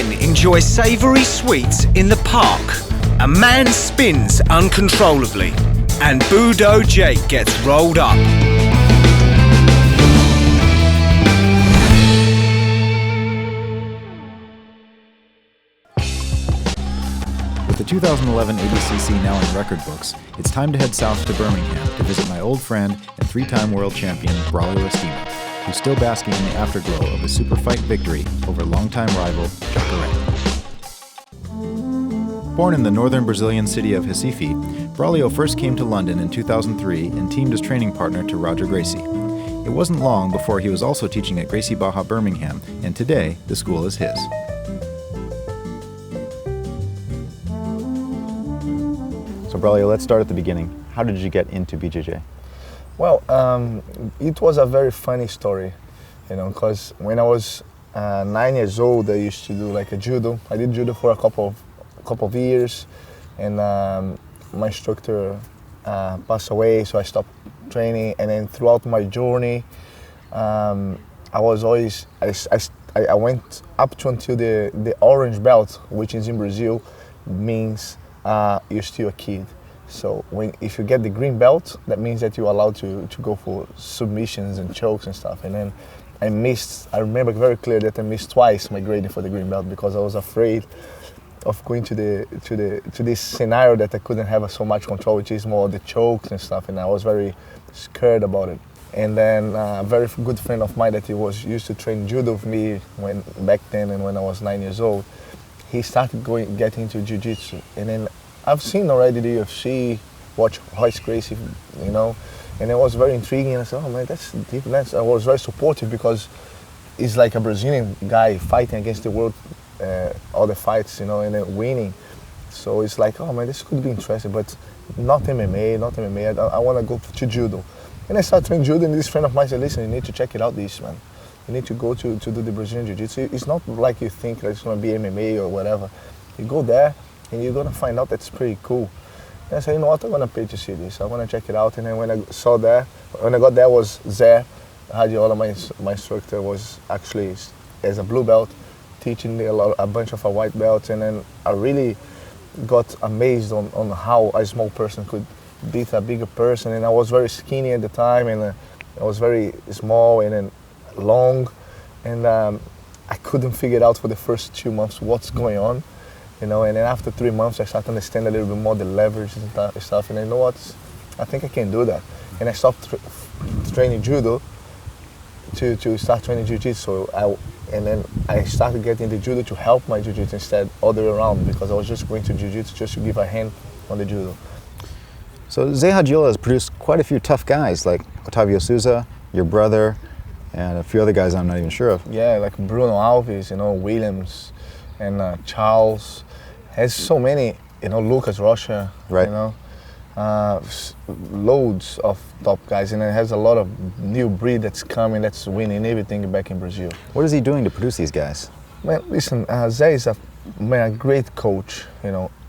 men enjoy savoury sweets in the park. A man spins uncontrollably, and Budo Jake gets rolled up. With the 2011 ADCC now in record books, it's time to head south to Birmingham to visit my old friend and three-time world champion Braulio Estima, who's still basking in the afterglow of a Superfight victory over longtime rival Jacare. Born in the northern Brazilian city of Recife, Braulio first came to London in 2003 and teamed as training partner to Roger Gracie. It wasn't long before he was also teaching at Gracie Barra Birmingham, and today the school is his. So Braulio, let's start at the beginning. How did you get into BJJ? Well, it was a very funny story, because when I was 9 years old, I used to do like a judo. I did judo for a couple of years, and my instructor passed away, so I stopped training. And then throughout my journey, I went up to until the orange belt, which is in Brazil, means you're still a kid. So if you get the green belt, that means that you're allowed to go for submissions and chokes and stuff. And then I remember very clear that I missed twice my grading for the green belt because I was afraid of going to this scenario that I couldn't have so much control, which is more the chokes and stuff, and I was very scared about it. And then a very good friend of mine that he was used to train judo with me back then and when I was 9 years old, he started getting into jiu-jitsu. And then I've seen already the UFC, watch Royce Gracie, and it was very intriguing. And I said, oh man, that's different. I was very supportive because he's like a Brazilian guy fighting against the world, all the fights, and then winning. So it's like, oh man, this could be interesting, but not MMA. I want to go to judo. And I started training judo, and this friend of mine said, listen, you need to check it out, this man. You need to go to do the Brazilian Jiu-Jitsu. It's not like you think that it's going to be MMA or whatever. You go there, and you're going to find out that's pretty cool. And I said, you know what, I'm going to pay to see this. I want to check it out. And then when I got there was Ze Radiola, my instructor, was actually as a blue belt, teaching me a bunch of white belts. And then I really got amazed on how a small person could beat a bigger person. And I was very skinny at the time, and I was very small and then long. And I couldn't figure it out for the first 2 months what's going on. And then after 3 months, I started to understand a little bit more the leverage and stuff. And I know what, I think I can do that. And I stopped training judo to start training jiu-jitsu. And then I started getting the judo to help my jiu-jitsu instead, all the way around, because I was just going to jiu-jitsu just to give a hand on the judo. So Ze Radiola has produced quite a few tough guys, like Otávio Souza, your brother, and a few other guys I'm not even sure of. Yeah, like Bruno Alves, Williams, and Charles. Has so many, Lucas Rocha, right. Loads of top guys, and it has a lot of new breed that's coming, that's winning everything back in Brazil. What is he doing to produce these guys? Man, listen, Ze is a great coach.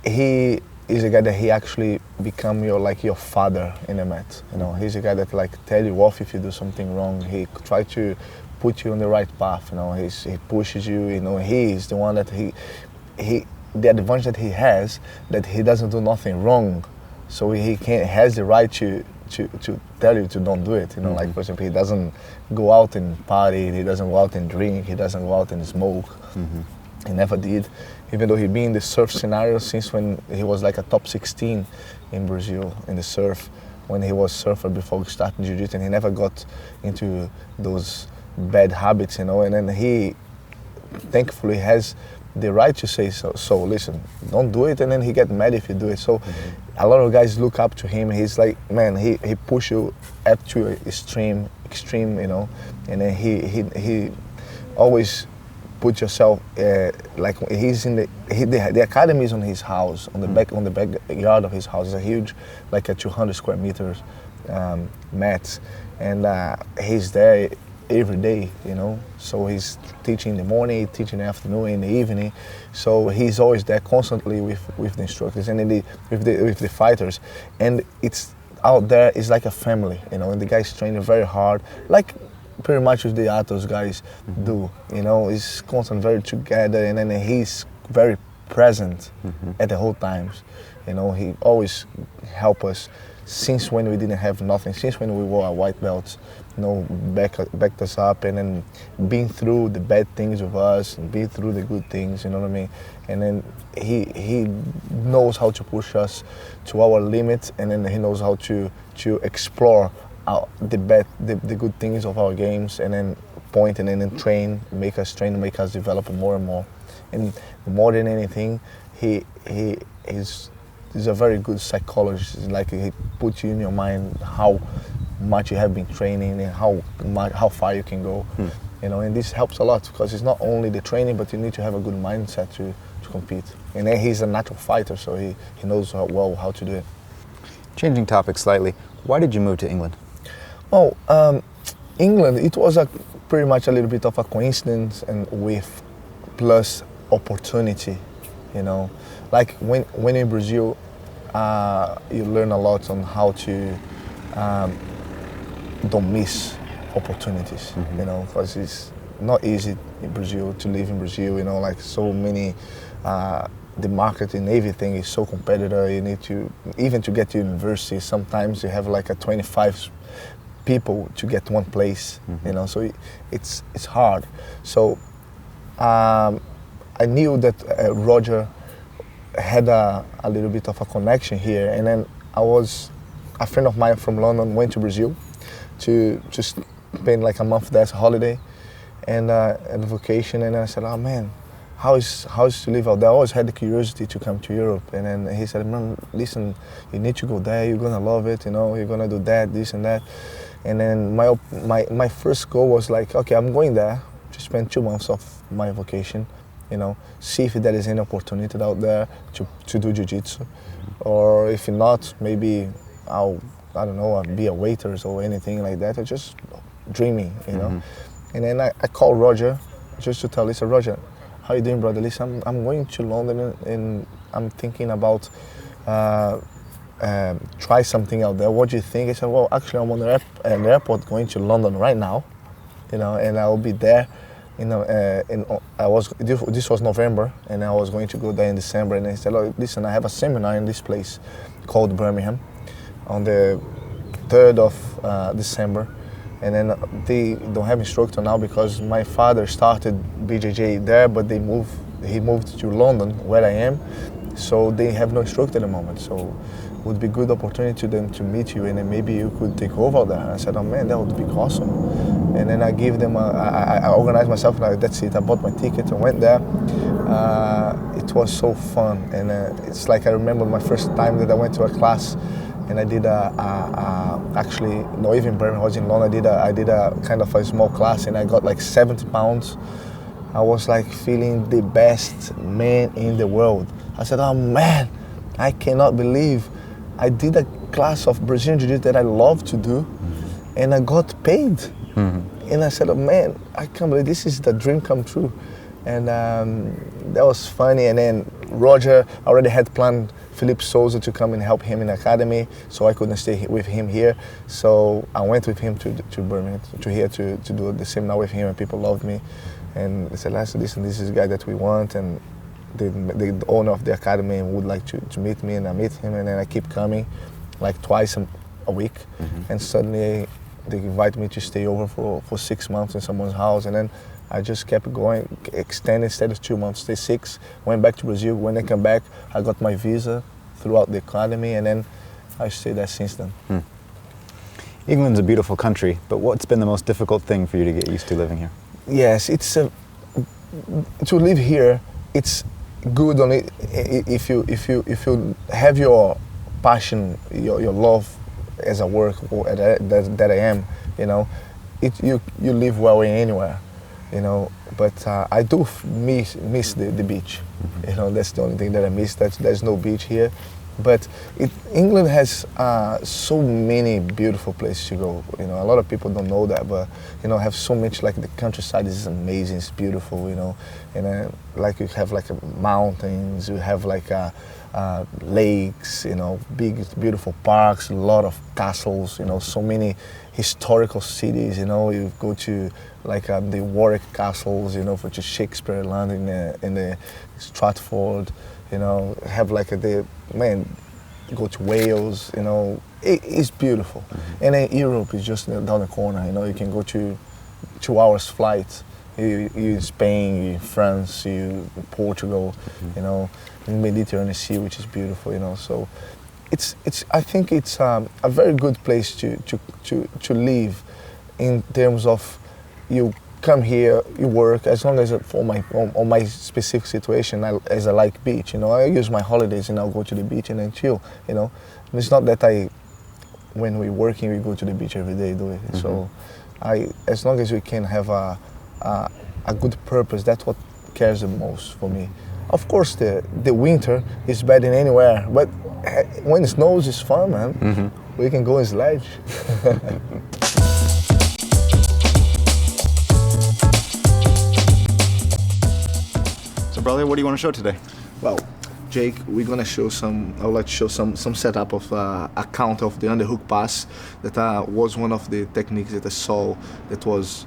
He is a guy that he actually become your father in the mat. He's a guy that tell you off if you do something wrong. He try to put you on the right path. He pushes you. He is the one that the advantage that he has, that he doesn't do nothing wrong, so he has the right to tell you to don't do it. Mm-hmm. Like for example, he doesn't go out and party, he doesn't go out and drink, he doesn't go out and smoke. Mm-hmm. He never did, even though he'd been in the surf scenario since when he was like a top 16 in Brazil in the surf, when he was surfer before starting jiu-jitsu, and he never got into those bad habits, and then he thankfully has the right to say so listen, don't do it, and then he get mad if you do it. So a lot of guys look up to him. He's like, man, he push you up to extreme, and then he always put yourself he's in the academy is on his house, on the backyard of his house. It's a huge, like a 200 square meters mat, and he's there every day, so he's teaching in the morning, teaching in the afternoon, in the evening, so he's always there constantly with the instructors and with the fighters, and it's out there is like a family, and the guys training very hard, like pretty much what the Atos guys do. You know, he's constant, very together, and then he's very present at the whole times. You know, he always help us since when we didn't have nothing, since when we were a white belts. You know, backed us up, and then been through the bad things with us, and been through the good things. You know what I mean? And then he knows how to push us to our limits, and then he knows how to explore the good things of our games, and then point and then train, make us develop more and more. And more than anything, he's a very good psychologist. Like, he puts you in your mind how much you have been training and how far you can go. You know, and this helps a lot, because it's not only the training, but you need to have a good mindset to compete. And then he's a natural fighter, so he knows well how to do it. Changing topics slightly, why did you move to England? Oh, England, it was pretty much a little bit of a coincidence, and with plus opportunity, you know. Like when in Brazil, you learn a lot on how to don't miss opportunities, you know, because it's not easy in Brazil to live in Brazil, you know, like so many, the market and everything is so competitive. You need to, even to get to university, sometimes you have like a 25 people to get one place, you know, so it's hard. So I knew that Roger had a little bit of a connection here, and then a friend of mine from London went to Brazil to spend like a month there as a holiday and a vacation, and then I said, oh man, how is to live out there? I always had the curiosity to come to Europe, and then he said, man, listen, you need to go there, you're gonna love it, you know, you're gonna do that, this and that. And then my first goal was like, okay, I'm going there to spend 2 months of my vacation, you know, see if there is any opportunity out there to do jiu-jitsu, or if not, maybe I don't know, be a waiter or anything like that. I just dreaming, you know. And then I called Roger just to tell Lisa, Roger, how you doing, brother? Listen, I'm going to London, and I'm thinking about try something out there. What do you think? I said, well, actually, I'm on an airport going to London right now, you know, and I'll be there. You know, this was November, and I was going to go there in December. And he said, oh, listen, I have a seminar in this place called Birmingham on the 3rd of December. And then they don't have instructor now because my father started BJJ there, but he moved to London, where I am. So they have no instructor at the moment. So it would be a good opportunity to them to meet you, and then maybe you could take over there. And I said, oh man, that would be awesome. And then I gave them, I organized myself, like, that's it. I bought my ticket and went there. It was so fun. And it's like I remember my first time that I went to a class, and I did actually, not even Birmingham, I was in London, I did a kind of a small class, and I got like 70 pounds. I was like feeling the best man in the world. I said, oh man, I cannot believe I did a class of Brazilian Jiu-Jitsu that I love to do, and I got paid. And I said, oh man, I can't believe this is the dream come true. And that was funny. And then Roger already had planned Felipe Souza to come and help him in the academy, so I couldn't stay with him here. So I went with him to Birmingham, to here to do the seminar with him, and people loved me. And they said, listen, this is the guy that we want, and the owner of the academy would like to meet me, and I meet him, and then I keep coming like twice a week. And suddenly they invite me to stay over for 6 months in someone's house, and then I just kept going, extended instead of 2 months, stay 6, went back to Brazil. When I came back, I got my visa throughout the academy, and then I stayed there since then. England's a beautiful country, but what's been the most difficult thing for you to get used to living here? Yes, it's to live here. It's good only if you have your passion, your love as a work that I am. You know, you live well anywhere. You know, but I do miss the beach. You know, that's the only thing that I miss. There's no beach here, but England has so many beautiful places to go. You know, a lot of people don't know that, but you know, have so much, like the countryside is amazing. It's beautiful. You know, and like you have like mountains, you have like lakes, you know, big beautiful parks, a lot of castles, you know, so many historical cities, you know. You go to like the Warwick castles, you know, for to Shakespeare land in the Stratford, you know, have like go to Wales, you know, it's beautiful. And then Europe is just down the corner, you know. You can go to 2 hours flight. You in Spain, you in France, you in Portugal, you know, in the Mediterranean Sea, which is beautiful, you know. So I think it's a very good place to live in terms of you come here, you work, as long as on my specific situation, as I like beach, you know, I use my holidays and I'll go to the beach and then chill, you know. And it's not that when we're working, we go to the beach every day, do it. So as long as we can have a good purpose, that's what cares the most for me. Of course, the winter is bad in anywhere, but when it snows, it's fun, man. We can go and sledge. So, Braulio, what do you want to show today? Well, Jake, we're gonna show I would like to show some setup of a count of the underhook pass. That was one of the techniques that I saw that was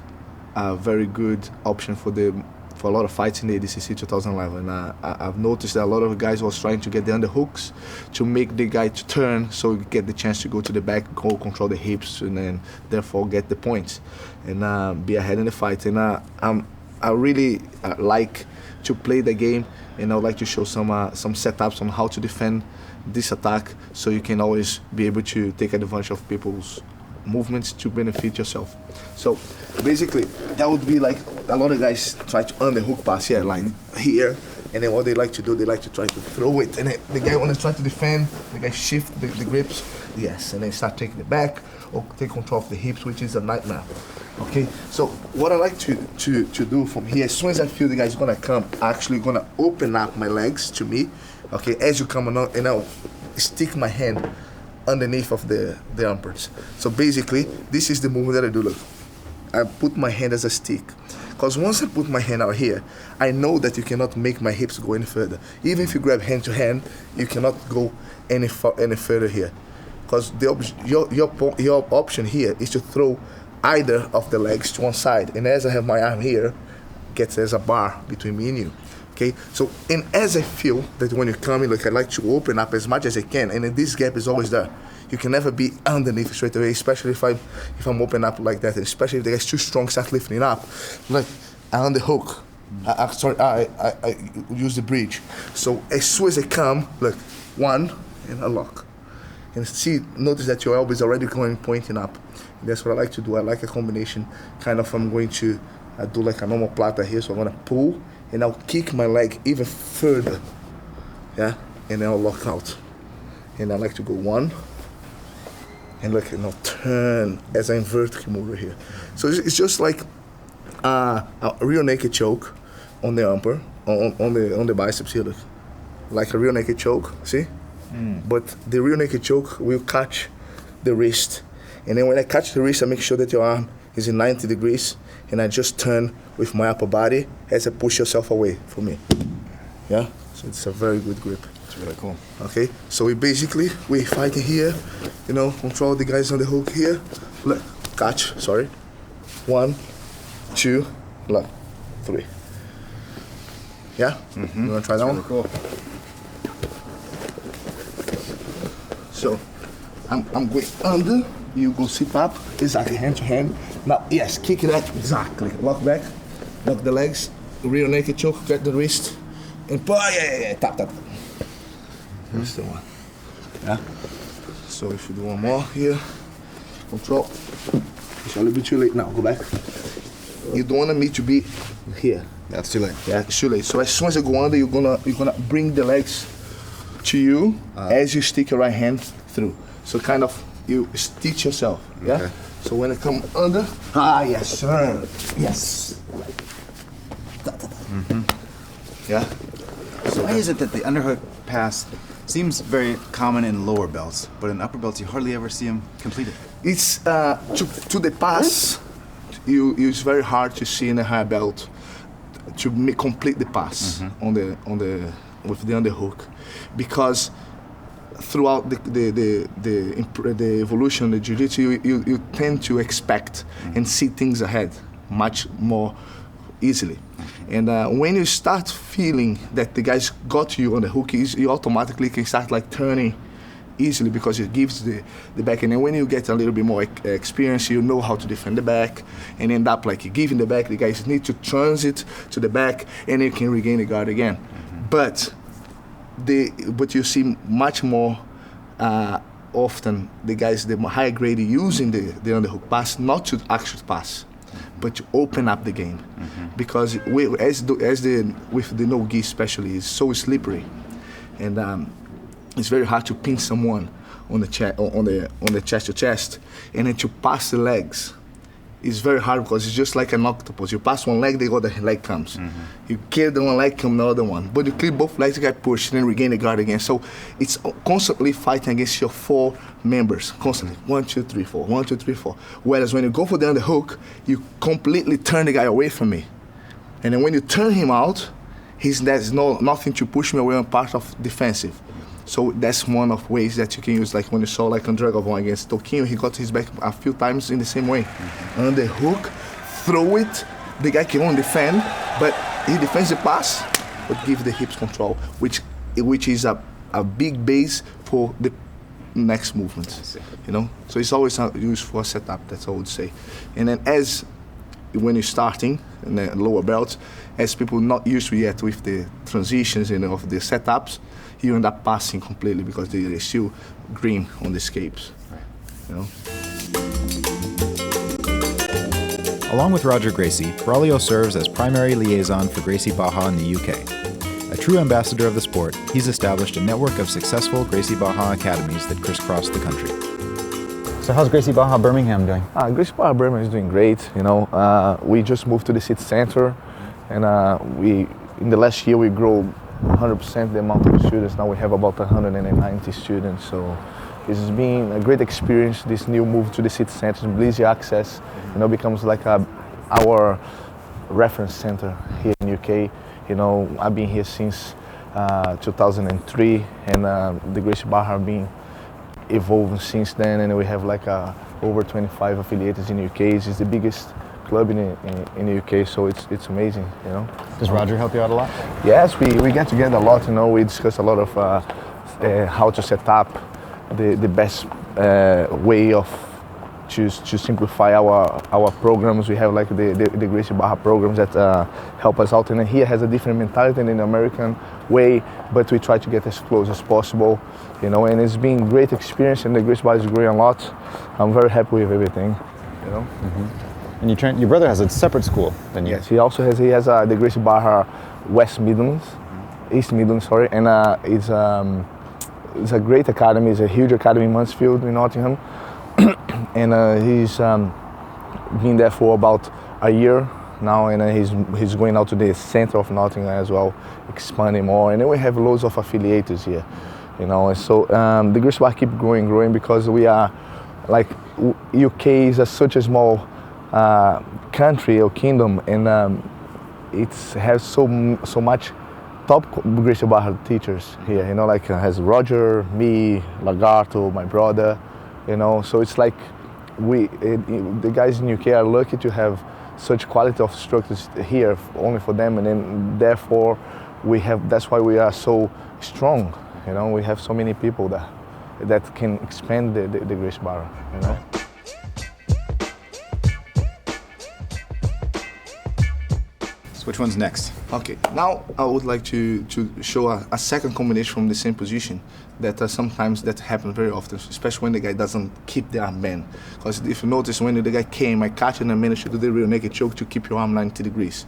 a very good option for a lot of fights in the ADCC 2011. I've noticed that a lot of guys was trying to get the underhooks to make the guy to turn, so you get the chance to go to the back, go control the hips, and then therefore get the points and be ahead in the fight. And I really like to play the game, and I would like to show some setups on how to defend this attack, so you can always be able to take advantage of people's movements to benefit yourself. So basically that would be like a lot of guys try to underhook pass here, like here, and then what they like to do, they like to try to throw it, and then the guy when they try to defend, the guy shift the grips, yes, and then start taking it back or take control of the hips, which is a nightmare. Okay, so what I like to do from here, as soon as I feel the guy's gonna come, I'm actually gonna open up my legs to me. Okay, as you come along, and I'll stick my hand underneath of the armpits. So basically, this is the movement that I do. Look, I put my hand as a stick, because once I put my hand out here, I know that you cannot make my hips go any further. Even if you grab hand to hand, you cannot go any further here, because your option here is to throw either of the legs to one side, and as I have my arm here, gets as a bar between me and you. Okay, so and as I feel that when you come in, like I like to open up as much as I can, and then this gap is always there. You can never be underneath straight away, especially if I'm open up like that, and especially if the guy's too strong, start lifting up. Like I underhook. I use the bridge. So as soon as I come, look, one and a lock, and notice that your elbow is already pointing up. And that's what I like to do. I like a combination, kind of. I'm going to do like a normal plata here, so I'm gonna pull, and I'll kick my leg even further, yeah, and then I'll lock out. And I like to go one, and look, and I'll turn as I invert Kimura here. So it's just like a real naked choke on the upper, on the biceps here, look, like a real naked choke, see? But the real naked choke will catch the wrist, and then when I catch the wrist, I make sure that your arm is in 90 degrees, and I just turn with my upper body as I push yourself away from me. Yeah, so it's a very good grip. It's really cool. Okay, so we fighting here, you know, control the guys on the hook here. Look, catch, sorry. 1, 2, look, 3. Yeah? You wanna try that one? Really cool. So, I'm going under, you go sit up, exactly, hand to hand. Now, yes, kick it up, exactly. Lock back, lock the legs, real naked choke, get the wrist, and pull, yeah, tap. That's the one. Yeah? So if you do one more here, control. It's a little bit too late now, go back. You don't want me to be here. That's too late. Yeah, it's too late. So as soon as I go under, you're gonna bring the legs to you as you stick your right hand through. So kind of you stitch yourself. Yeah. Okay. So when I come under, yes, sir. Yes. Yeah. So why is it that the underhook pass seems very common in lower belts, but in upper belts you hardly ever see them completed? It's to the pass. It's very hard to see in a higher belt. to complete the pass on the with the underhook, because throughout the evolution of the jiu-jitsu, you tend to expect and see things ahead much more easily. And when you start feeling that the guys got you on the hook, you automatically can start like turning easily, because it gives the back. And then when you get a little bit more experience, you know how to defend the back, and end up like giving the back. The guys need to transit to the back, and you can regain the guard again. But you see much more often the guys, the higher grade, using the underhook pass not to actually pass, but to open up the game, because with the No-Ghee especially, is so slippery, and it's very hard to pin someone on the chest to chest, and then to pass the legs. It's very hard, because it's just like an octopus. You pass one leg, the other leg comes. You clear the one leg, come the other one. But you clear both legs, you get pushed, and then regain the guard again. So it's constantly fighting against your 4 members, constantly. 1, 2, 3, 4, 1, 2, 3, 4. Whereas when you go for the underhook, you completely turn the guy away from me. And then when you turn him out, there's nothing to push me away on part of defensive. So that's one of ways that you can use, like when you saw like Andre Galvao against Toquinho, he got his back a few times in the same way. Underhook, throw it, the guy can only defend, but he defends the pass, but give the hips control, which is a big base for the next movement, you know? So it's always used for a setup, that's all I would say. And then when you're starting in the lower belts, as people not used to yet with the transitions and of the setups, you end up passing completely, because they're still green on the escapes, you know? Along with Roger Gracie, Braulio serves as primary liaison for Gracie Barra in the UK. A true ambassador of the sport, he's established a network of successful Gracie Barra academies that crisscross the country. So how's Gracie Barra Birmingham doing? Gracie Barra Birmingham is doing great, you know. We just moved to the city center, and in the last year we grew 100% the amount of students. Now we have about 190 students, so it's been a great experience. This new move to the city center, easy access, you know, becomes like our reference center here in UK. You know, I've been here since 2003, and the Gracie Barra have been evolving since then, and we have like over 25 affiliates in the UK. It's the biggest club in the UK, so it's amazing, you know. Does Roger help you out a lot? Yes, we get together a lot, you know. We discuss a lot of how to set up the best way of to simplify our programs. We have like the Gracie Barra programs that help us out, and here has a different mentality than in the American way, but we try to get as close as possible, you know, and it's been a great experience, and the Gracie Barra is growing a lot. I'm very happy with everything, you know. And your brother has a separate school than you. Yes, he has the Gracie Barra East Midlands, sorry, and it's a great academy. It's a huge academy in Mansfield in Nottingham, and he's been there for about a year now, and he's going out to the center of Nottingham as well, expanding more, and then we have loads of affiliates here, you know. And so the Gracie Barra keep growing because we are like UK is such a small country or kingdom, and it has so much top Gracie Barra teachers here, you know, like has Roger, me, Lagarto, my brother, you know. So it's like the guys in UK are lucky to have such quality of instructors here only for them, and then therefore that's why we are so strong, you know. We have so many people that can expand the Gracie Barra, you know. So which one's next? Okay, now I would like to show a second combination from the same position that sometimes that happens very often, especially when the guy doesn't keep the arm bent. Because if you notice, when the guy came, I catch and I managed to do the real naked choke to keep your arm 90 degrees.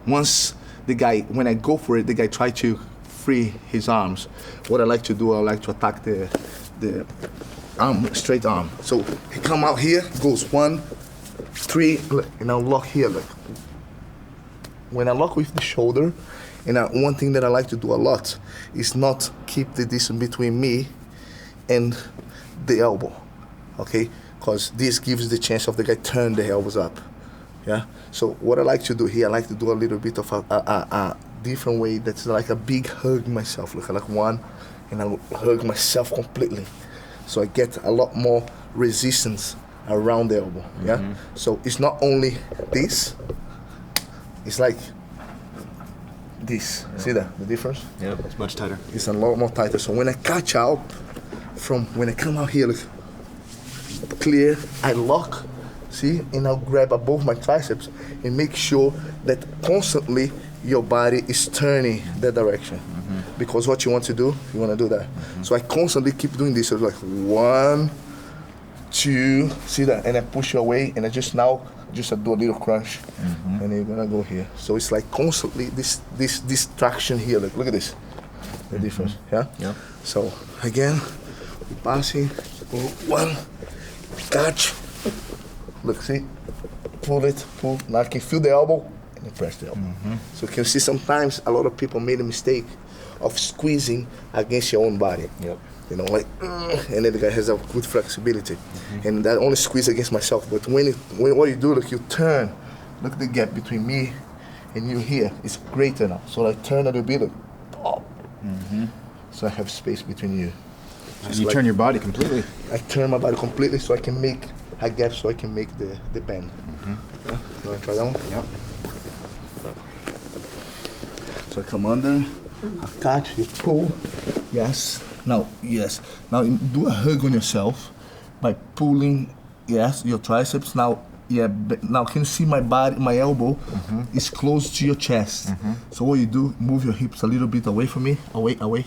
Once when I go for it, the guy try to free his arms. What I like to do, I like to attack the arm, straight arm. So he come out here, goes 1, 3, and I'll lock here, like. When I lock with the shoulder, and one thing that I like to do a lot is not keep the distance between me and the elbow, okay? Because this gives the chance of the guy turn the elbows up, Yeah. So what I like to do here, I like to do a little bit of a different way. That's like a big hug myself. Like one, and I hug myself completely. So I get a lot more resistance around the elbow. Yeah. So it's not only this. It's like this. See that the difference? Yeah, it's much tighter. It's a lot more tighter. So when I catch out when I come out here, look, clear, I lock, see, and I'll grab above my triceps and make sure that constantly your body is turning that direction. Because what you want to do, you want to do that. So I constantly keep doing this. So it's like 1, 2, see that, and I push you away, and I just do a little crunch, and then you're gonna go here. So it's like constantly this traction here. Look at this, the difference. Yeah. Yeah. So again, passing, go 1, catch. Look, see, pull it, pull. Now I can feel the elbow and then press the elbow. So you can see sometimes a lot of people made a mistake of squeezing against your own body. Yep. You know, like, and then the guy has a good flexibility. And that only squeeze against myself. But when what you do, look, you turn. Look at the gap between me and you here. It's greater now. So I turn a little bit, look, pop. So I have space between you. You like, turn your body completely. I turn my body completely so I can make a gap, so I can make the bend. Yeah? You want to try that one? Yep. So I come under, I catch, you pull, yes. Now do a hug on yourself by pulling, yes, your triceps. Now can you see my body, my elbow is close to your chest. So what you do, move your hips a little bit away from me, away.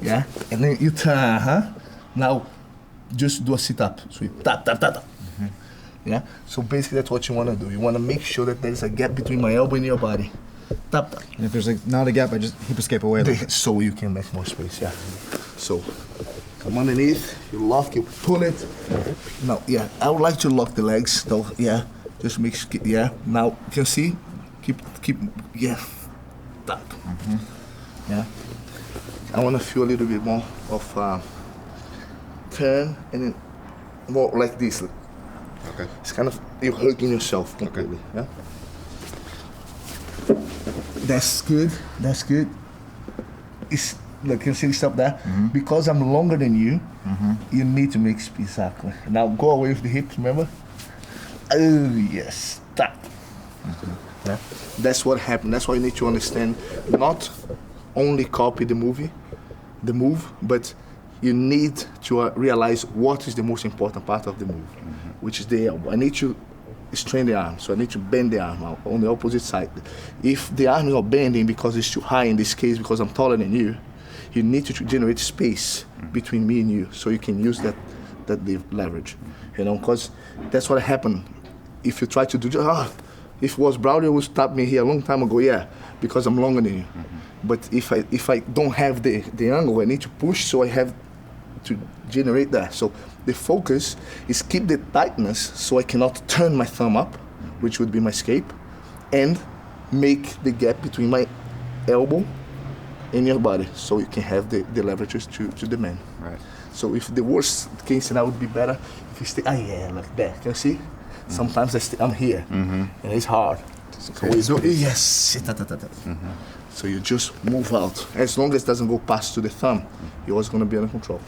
Yeah, and then you turn, Now, just do a sit-up. So you tap. Yeah, so basically that's what you want to do. You want to make sure that there's a gap between my elbow and your body. Tap. And if there's not a gap, I just hip escape away. So you can make more space, yeah. So, come underneath, you lock, you pull it. Now, yeah, I would like to lock the legs, though, yeah. Just make, yeah. Now, you can see, keep, yeah, tap. Yeah. I want to feel a little bit more of turn and then more like this. Okay. It's kind of, you're hugging yourself completely, yeah. That's good. It's, look, you see this up there? Because I'm longer than you, you need to make space, exactly. Now go away with the hips, remember? Oh, yes, tap. Yeah. That's what happened. That's why you need to understand, not only copy the move, but you need to realize what is the most important part of the move, which is the elbow. I need to strain the arm, so I need to bend the arm out on the opposite side. If the arm is not bending because it's too high, in this case because I'm taller than you, you need to generate space between me and you, so you can use that leverage, you know, because that's what happened. If you try to do, if it was Braulio who stopped me here a long time ago, yeah, because I'm longer than you. But if I don't have the angle, I need to push, so I have to generate that. So the focus is keep the tightness, so I cannot turn my thumb up, which would be my escape, and make the gap between my elbow and your body, so you can have the leverages to the man. Right. So if the worst case scenario would be better if you stay, like that. Can you see? Sometimes I'm here, and it's hard. So you do, yes. So you just move out. As long as it doesn't go past to the thumb, you're always going to be under control.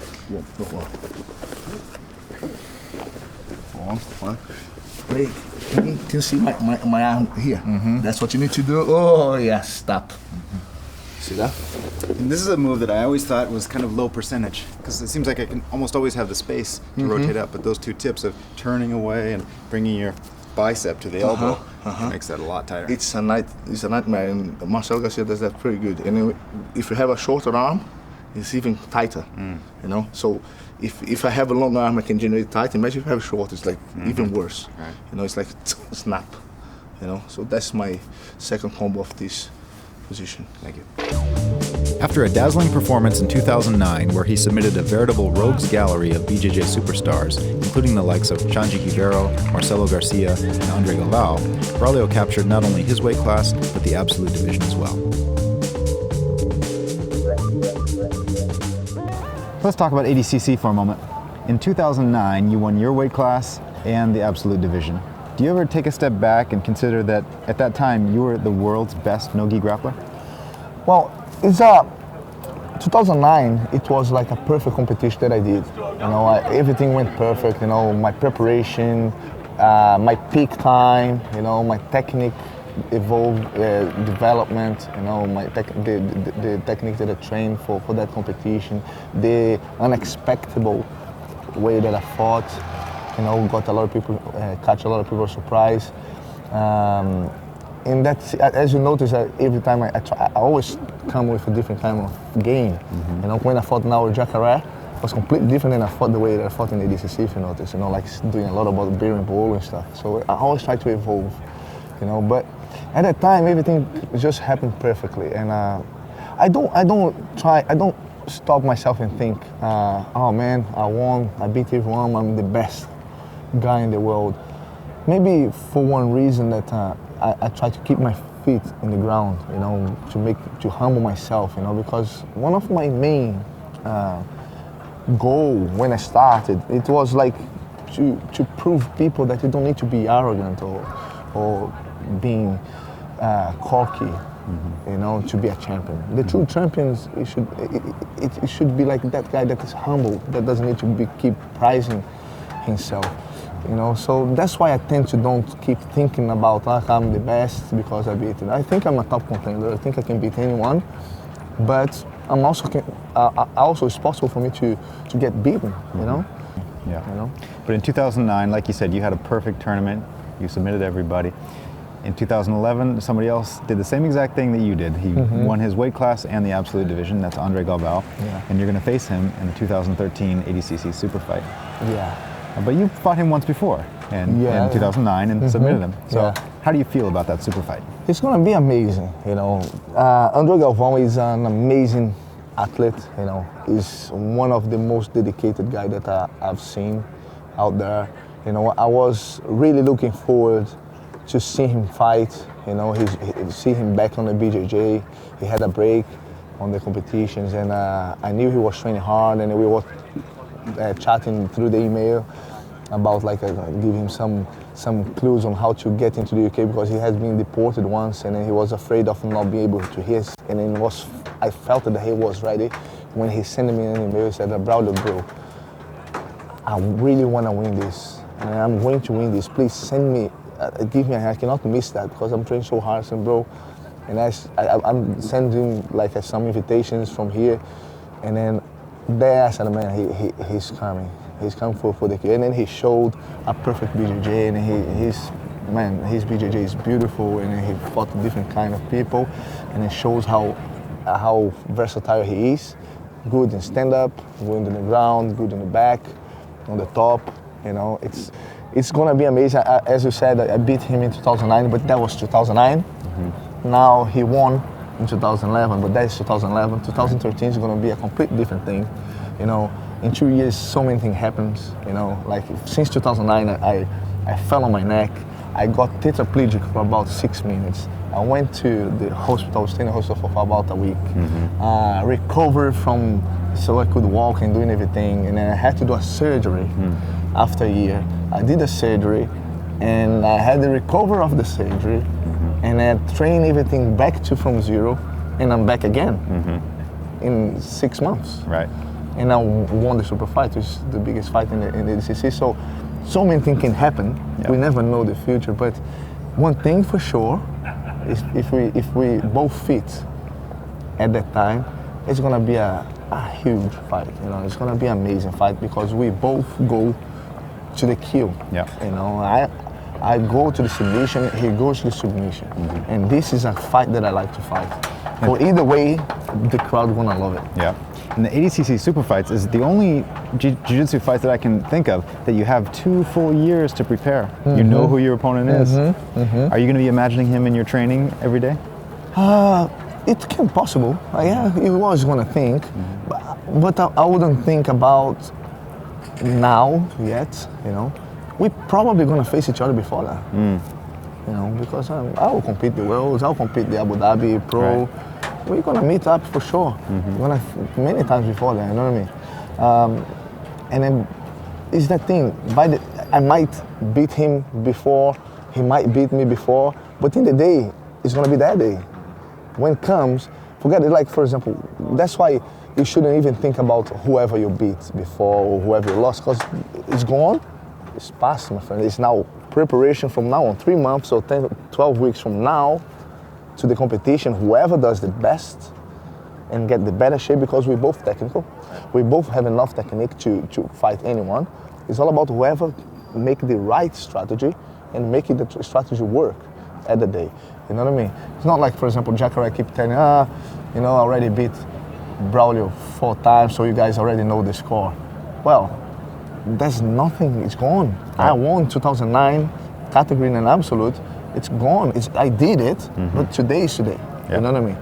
One. Break. Can you see my arm here? That's what you need to do. Oh, yes, stop. See that? And this is a move that I always thought was kind of low percentage, because it seems like I can almost always have the space to rotate up, but those two tips of turning away and bringing your bicep to the elbow makes that a lot tighter. It's a nightmare, and Marcel Garcia does that pretty good. And if you have a shorter arm, it's even tighter, you know? So if I have a long arm, I can generate tight. Imagine if I have a short, it's like even worse. Right. You know, it's like snap, you know? So that's my second combo of this position. Thank you. After a dazzling performance in 2009, where he submitted a veritable rogues gallery of BJJ superstars, including the likes of Chanji Guerrero, Marcelo Garcia, and Andre Galvao, Braulio captured not only his weight class, but the absolute division as well. Let's talk about ADCC for a moment. In 2009, you won your weight class and the absolute division. Do you ever take a step back and consider that at that time you were the world's best no-gi grappler? Well, it's 2009. It was like a perfect competition that I did. You know, everything went perfect. You know, my preparation, my peak time. You know, my technique evolved, development. You know, the technique that I trained for that competition, the unexpected way that I fought. You know, got a lot of people, catch a lot of people surprised. And that's, as you notice, every time I always come with a different kind of game. Mm-hmm. You know, when I fought now with Jacaré, it was completely different than I fought the way that I fought in ADCC, if you notice. You know, like doing a lot about beer and bowl and stuff. So I always try to evolve, you know. But at that time, everything just happened perfectly. And I don't stop myself and think, oh man, I won, I beat everyone, I'm the best guy in the world. Maybe for one reason that I try to keep my feet in the ground, you know, to humble myself, you know, because one of my main goal when I started, it was like to prove people that you don't need to be arrogant or being cocky, mm-hmm. you know, to be a champion. The true champions, it should be like that guy that is humble, that doesn't need to keep prizing himself. You know, so that's why I tend to don't keep thinking about like I'm the best because I beat it. I think I'm a top contender. I think I can beat anyone, but I'm also also it's possible for me to get beaten. You know. Yeah. You know. But in 2009, like you said, you had a perfect tournament. You submitted everybody. In 2011, somebody else did the same exact thing that you did. He mm-hmm. won his weight class and the absolute division. That's Andre Galvao. Yeah. And you're going to face him in the 2013 ADCC Superfight. Yeah. But you fought him once before, in 2009, and mm-hmm. submitted him. So how do you feel about that super fight? It's going to be amazing, you know. Andre Galvao is an amazing athlete, you know. He's one of the most dedicated guys that I've seen out there. You know, I was really looking forward to see him fight, you know, see him back on the BJJ. He had a break on the competitions, and I knew he was training hard, and we were chatting through the email about like give him some clues on how to get into the UK because he has been deported once and then he was afraid of not being able to hear. And then I felt that he was ready when he sent me an email. He said, "Braulio, bro, I really want to win this and I'm going to win this. Please send me, give me a hand. I cannot miss that because I'm training so hard." And bro, and I'm sending like some invitations from here, and then there I said, man, he's coming. He's coming for the kid. And then he showed a perfect BJJ, and his BJJ is beautiful, and he fought different kind of people, and it shows how versatile he is. Good in stand-up, good in the ground, good in the back, on the top. You know, it's gonna be amazing. As you said, I beat him in 2009, but that was 2009. Mm-hmm. Now he won in 2011, but that is 2011. 2013 is going to be a completely different thing. You know, in 2 years, so many things happened. You know, like since 2009, I fell on my neck. I got tetraplegic for about 6 minutes. I went to the hospital, stayed in the hospital for about a week. Mm-hmm. Recovered from, so I could walk and doing everything. And then I had to do a surgery after a year. I did the surgery, and I had the recovery of the surgery. And I trained everything back from zero, and I'm back again in 6 months. Right. And I won the Superfight, which is the biggest fight in the ADCC. So many things can happen. Yep. We never know the future, but one thing for sure is if we both fit at that time, it's gonna be a huge fight. You know, it's gonna be an amazing fight because we both go to the kill. Yeah. You know, I go to the submission, he goes to the submission. Mm-hmm. And this is a fight that I like to fight. So either way, the crowd gonna love it. Yeah. And the ADCC Super Fights is the only jiu-jitsu fight that I can think of that you have 2 full years to prepare. Mm-hmm. You know who your opponent is. Mm-hmm. Mm-hmm. Are you gonna be imagining him in your training every day? It can possible. Yeah, it was gonna think, but I wouldn't think about now yet, you know. We're probably going to face each other before that, you know, because I will compete the Worlds, I'll compete the Abu Dhabi Pro. Right. We're going to meet up for sure. Mm-hmm. We're going to many times before that, you know what I mean? And then it's that thing. I might beat him before He might beat me before, but in the day, it's gonna be that day. When it comes, forget it. Like, for example, that's why you shouldn't even think about whoever you beat before or whoever you lost, because it's gone, it's past, my friend. It's now preparation from now on, 3 months or 10, 12 weeks from now to the competition, whoever does the best and get the better shape, because we're both technical. We both have enough technique to fight anyone. It's all about whoever make the right strategy and making the strategy work at the day. You know what I mean? It's not like, for example, Jacare keep telling, you know, I already beat Braulio 4 times, so you guys already know the score. Well, there's nothing, it's gone. I won 2009, category and absolute. It's gone. I did it, but today is today. You know what I mean?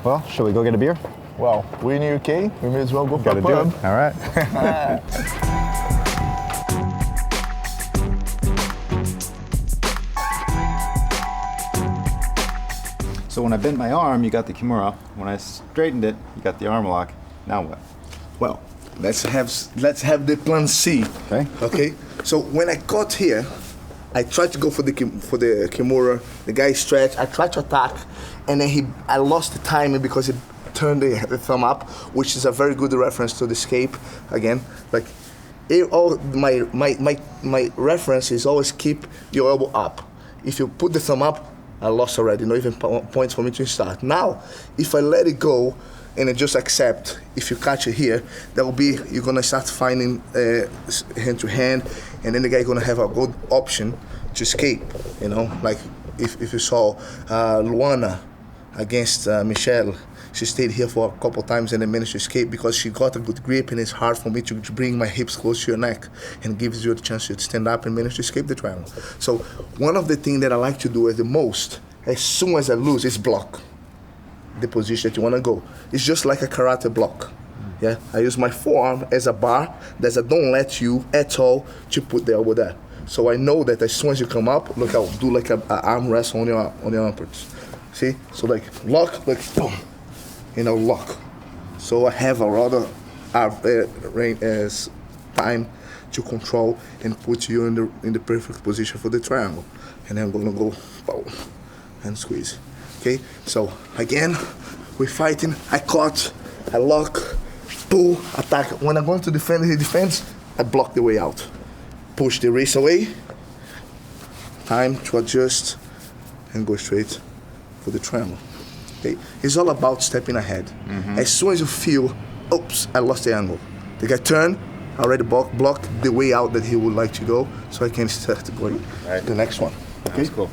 Well, shall we go get a beer? Well, we're in the UK, we may as well go for a Gotta do pub. it. All right. So when I bent my arm, you got the Kimura. When I straightened it, you got the arm lock. Now what? Well, let's have the plan C. Okay. Okay. So when I got here, I tried to go for the Kimura. The guy stretched. I tried to attack, and then I lost the timing because he turned the thumb up, which is a very good reference to the escape. Again, like my reference is always keep your elbow up. If you put the thumb up, I lost already. No even points for me to start. Now, if I let it go and I just accept, if you catch it here, that will be, you're gonna start finding hand to hand, and then the guy gonna have a good option to escape. You know, like if you saw Luana against Michelle, she stayed here for a couple times and then managed to escape because she got a good grip, and it's hard for me to bring my hips close to your neck, and gives you a chance to stand up and manage to escape the triangle. So one of the things that I like to do the most, as soon as I lose, is block the position that you want to go. It's just like a karate block. Yeah, I use my forearm as a bar that I don't let you at all to put the elbow there. So I know that as soon as you come up, look, I'll do like an arm rest on your armpits. See? So like lock, like boom, you know, lock. So I have a rather time to control and put you in the perfect position for the triangle. And then I'm gonna go boom and squeeze. Okay? So again, we're fighting. I caught, I lock, pull, attack. When I'm going to defend, he defends, I block the way out. Push the wrist away. Time to adjust and go straight for the triangle. Okay? It's all about stepping ahead. As soon as you feel, oops, I lost the angle. The guy turned, I already blocked the way out that he would like to go, so I can start going to the next one. Okay? That's cool.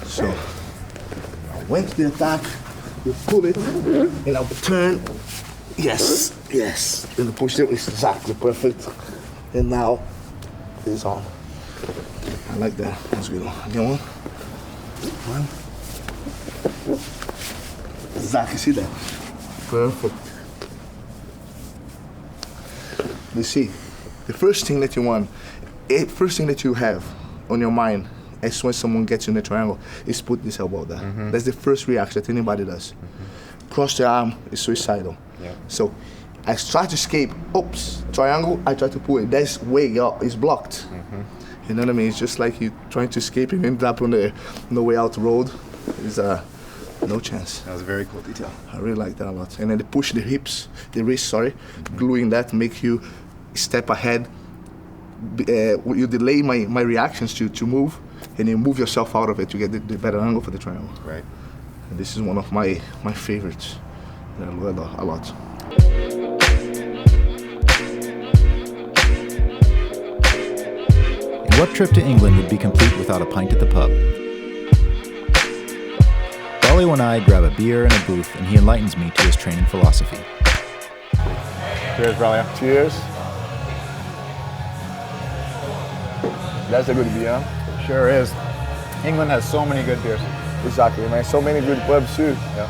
So I went to the attack, you pull it, and I'll turn. Yes, yes. And the push there is exactly perfect. And now it's on. I like that. Let's go. Again, one. Exactly, see that? Perfect. You see, the first thing that you want, first thing that you have on your mind as soon as someone gets you in the triangle is put this elbow there. That's the first reaction that anybody does. Cross the arm is suicidal. Yeah. So I try to escape, oops, triangle, I try to pull it. That's way up, it's blocked. You know what I mean? It's just like you trying to escape and end up on the no way out road. It's no chance. That was a very cool detail. I really like that a lot. And then they push the hips, the wrist, sorry, gluing that make you step ahead. You delay my reactions to move, and you move yourself out of it to get the better angle for the triangle. Right. And this is one of my favorites that I love a lot. What trip to England would be complete without a pint at the pub? Braulio and I grab a beer in a booth, and he enlightens me to his training philosophy. Cheers, Braulio. Cheers. That's a good beer. Sure is. England has so many good beers. Exactly, man. So many good pubs too. Yeah.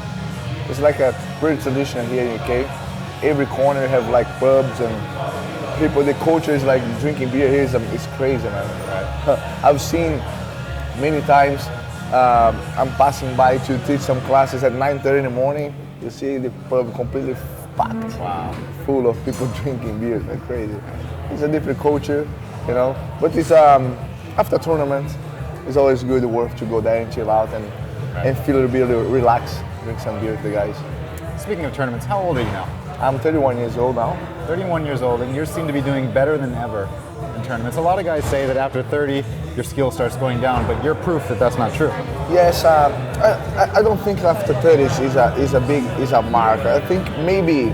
It's like a pretty tradition here in UK. Every corner you have like pubs and people. The culture is like drinking beer here is crazy, man. Right. I've seen many times. I'm passing by to teach some classes at 9:30 in the morning. You see the pub completely packed, full of people drinking beer. Like crazy. It's a different culture, you know. But it's after tournament, it's always good worth to go there and chill out and feel a bit relaxed, drink some beer with the guys. Speaking of tournaments, how old are you now? I'm 31 years old now. 31 years old, and you seem to be doing better than ever in tournaments. A lot of guys say that after 30, your skill starts going down, but you're proof that that's not true. Yes, I don't think after 30s is a mark. I think maybe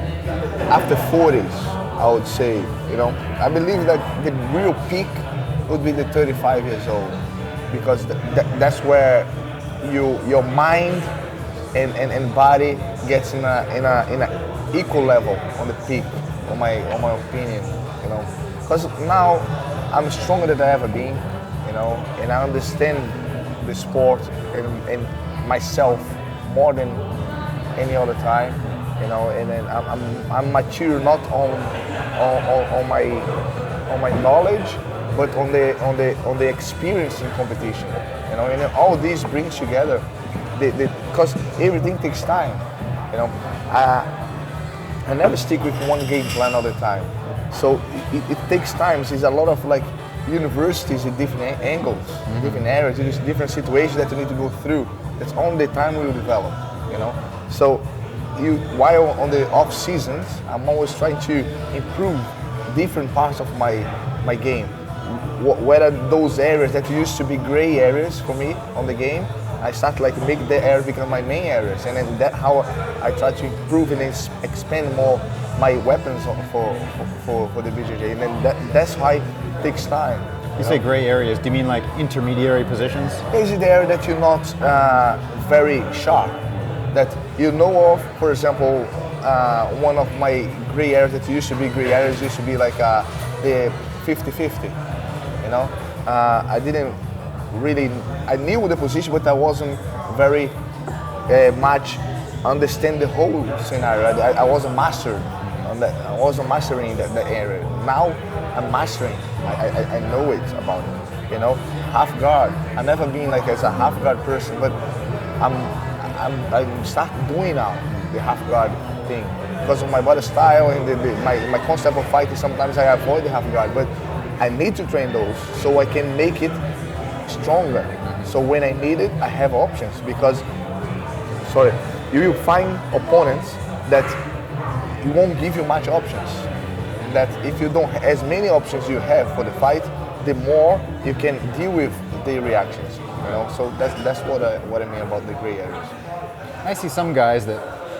after 40s, I would say, you know. I believe that the real peak would be the 35 years old, because that's where your mind and body gets in a equal level on the peak, on my opinion, you know. Because now I'm stronger than I ever been, you know, and I understand the sport and myself more than any other time, you know, and then I'm mature not on my knowledge, but on the experience in competition, you know, and then all these brings together, because everything takes time, you know. I never stick with one game plan all the time, so it takes time. It's a lot of like universities in different angles, different areas, different situations that you need to go through. That's only the time we will develop, you know. So while on the off seasons, I'm always trying to improve different parts of my game. What are those areas that used to be gray areas for me on the game? I start like make the area become my main areas, and then that's how I try to improve and expand more my weapons for the BJJ, and then that's why it takes time. You say gray areas, do you mean like intermediary positions? Basically the area that you're not very sharp, that you know of. For example, one of my gray areas that used to be gray areas used to be like the 50-50, you know. I knew the position, but I wasn't very much understand the whole scenario. I wasn't mastered on that. I wasn't mastering that area. Now I'm mastering. I know it about it. You know, half guard. I've never been like as a half guard person, but I'm start doing now the half guard thing because of my body style and my concept of fighting. Sometimes I avoid the half guard, but I need to train those so I can make it stronger. So when I need it, I have options, because you will find opponents that you won't give you much options. That if you don't as many options you have for the fight, the more you can deal with the reactions. You know, so that's what I mean about the gray areas. I see some guys that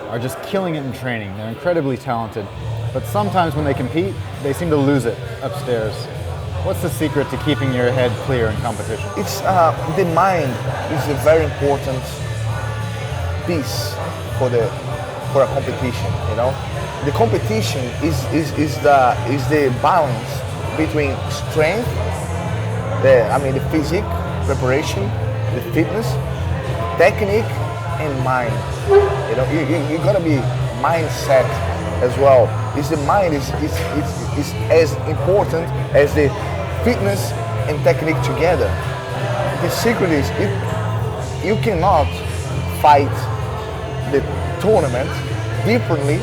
are just killing it in training. They're incredibly talented, but sometimes when they compete, they seem to lose it upstairs. What's the secret to keeping your head clear in competition? It's the mind is a very important piece for a competition. You know, the competition is the balance between strength, the physique, preparation, the fitness, technique, and mind. You know, you gotta be mindset as well. The mind is as important as the fitness and technique together. The secret is you cannot fight the tournament differently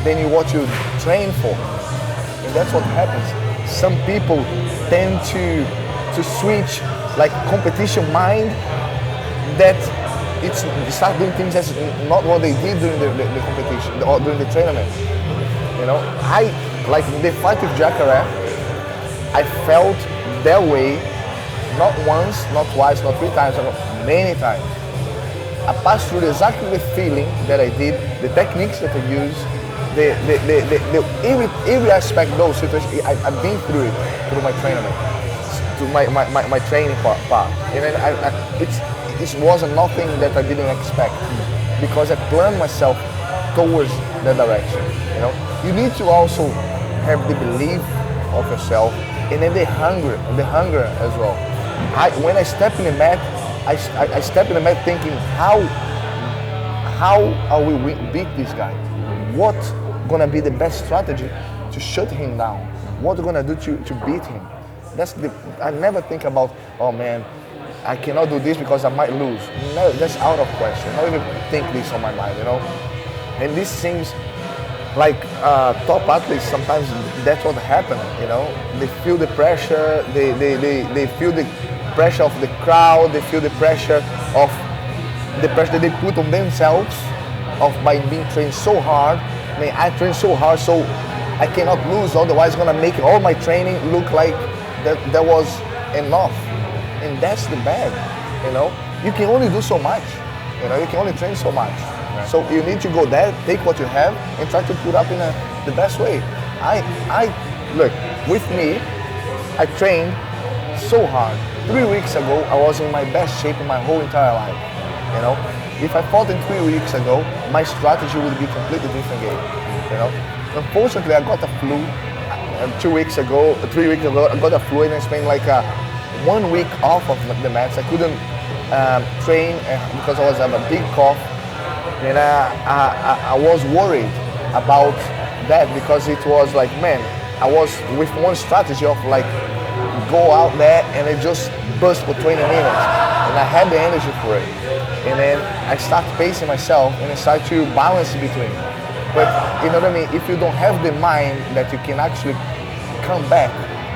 than what you train for, and that's what happens. Some people tend to switch like competition mind, that it's start doing things as not what they did during the competition or during the tournament. You know, I like the fight with Jacare. I felt that way, not once, not twice, not 3 times, but many times. I passed through exactly the feeling that I did, the techniques that I used, every aspect of those situations. I've been through it through my tournament, to my training part, and then it wasn't nothing that I didn't expect, because I planned myself towards that direction. You know, you need to also have the belief of yourself, and then the hunger as well. When I step in the mat, I step in the mat thinking, how are we beat this guy? What's gonna be the best strategy to shut him down? What are we gonna do to beat him? I never think about, oh man, I cannot do this because I might lose. No, that's out of question. I don't even think this on my mind, you know. And this seems like top athletes, sometimes that's what happens, you know. They feel the pressure, they feel the pressure of the crowd, they feel the pressure that they put on themselves by being trained so hard. I mean, I train so hard, so I cannot lose, otherwise it's gonna make all my training look like that was enough. And that's the bad, you know. You can only do so much, you know, you can only train so much. Right. So you need to go there, take what you have, and try to put up in the best way. Look, with me, I trained so hard. 3 weeks ago, I was in my best shape in my whole entire life, you know. If I fought in 3 weeks ago, my strategy would be a completely different game, you know. Unfortunately, I got a flu 3 weeks ago, I got a flu and I spent like 1 week off of the mats. I couldn't train because I was having a big cough, and I was worried about that because it was like, man, I was with one strategy of like go out there and it just burst for 20 minutes, and I had the energy for it, and then I started pacing myself and I started to balance between. But you know what I mean, if you don't have the mind that you can actually come back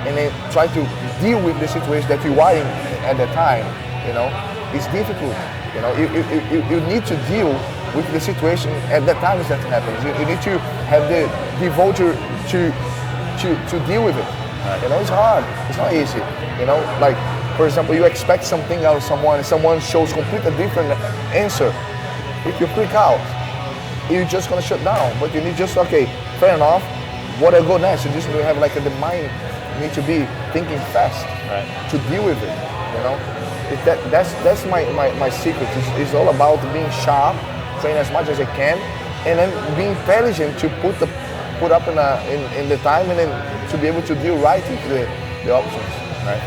and then try to deal with the situation that you are in at the time, you know, it's difficult. You know, you need to deal with the situation at the times that happens. You need to have the devotion to deal with it. Right. You know, it's hard. It's not easy. You know, like for example, you expect something out of someone, and someone shows completely different answer. If you freak out, you're just gonna shut down. But you need just, okay, fair enough. What I go next? You just need to have like the mind. You need to be thinking fast, right, to deal with it. You know, that's my secret. It's all about being sharp, train as much as I can, and then being intelligent to put up in the time, and then to be able to deal right into the options. Right.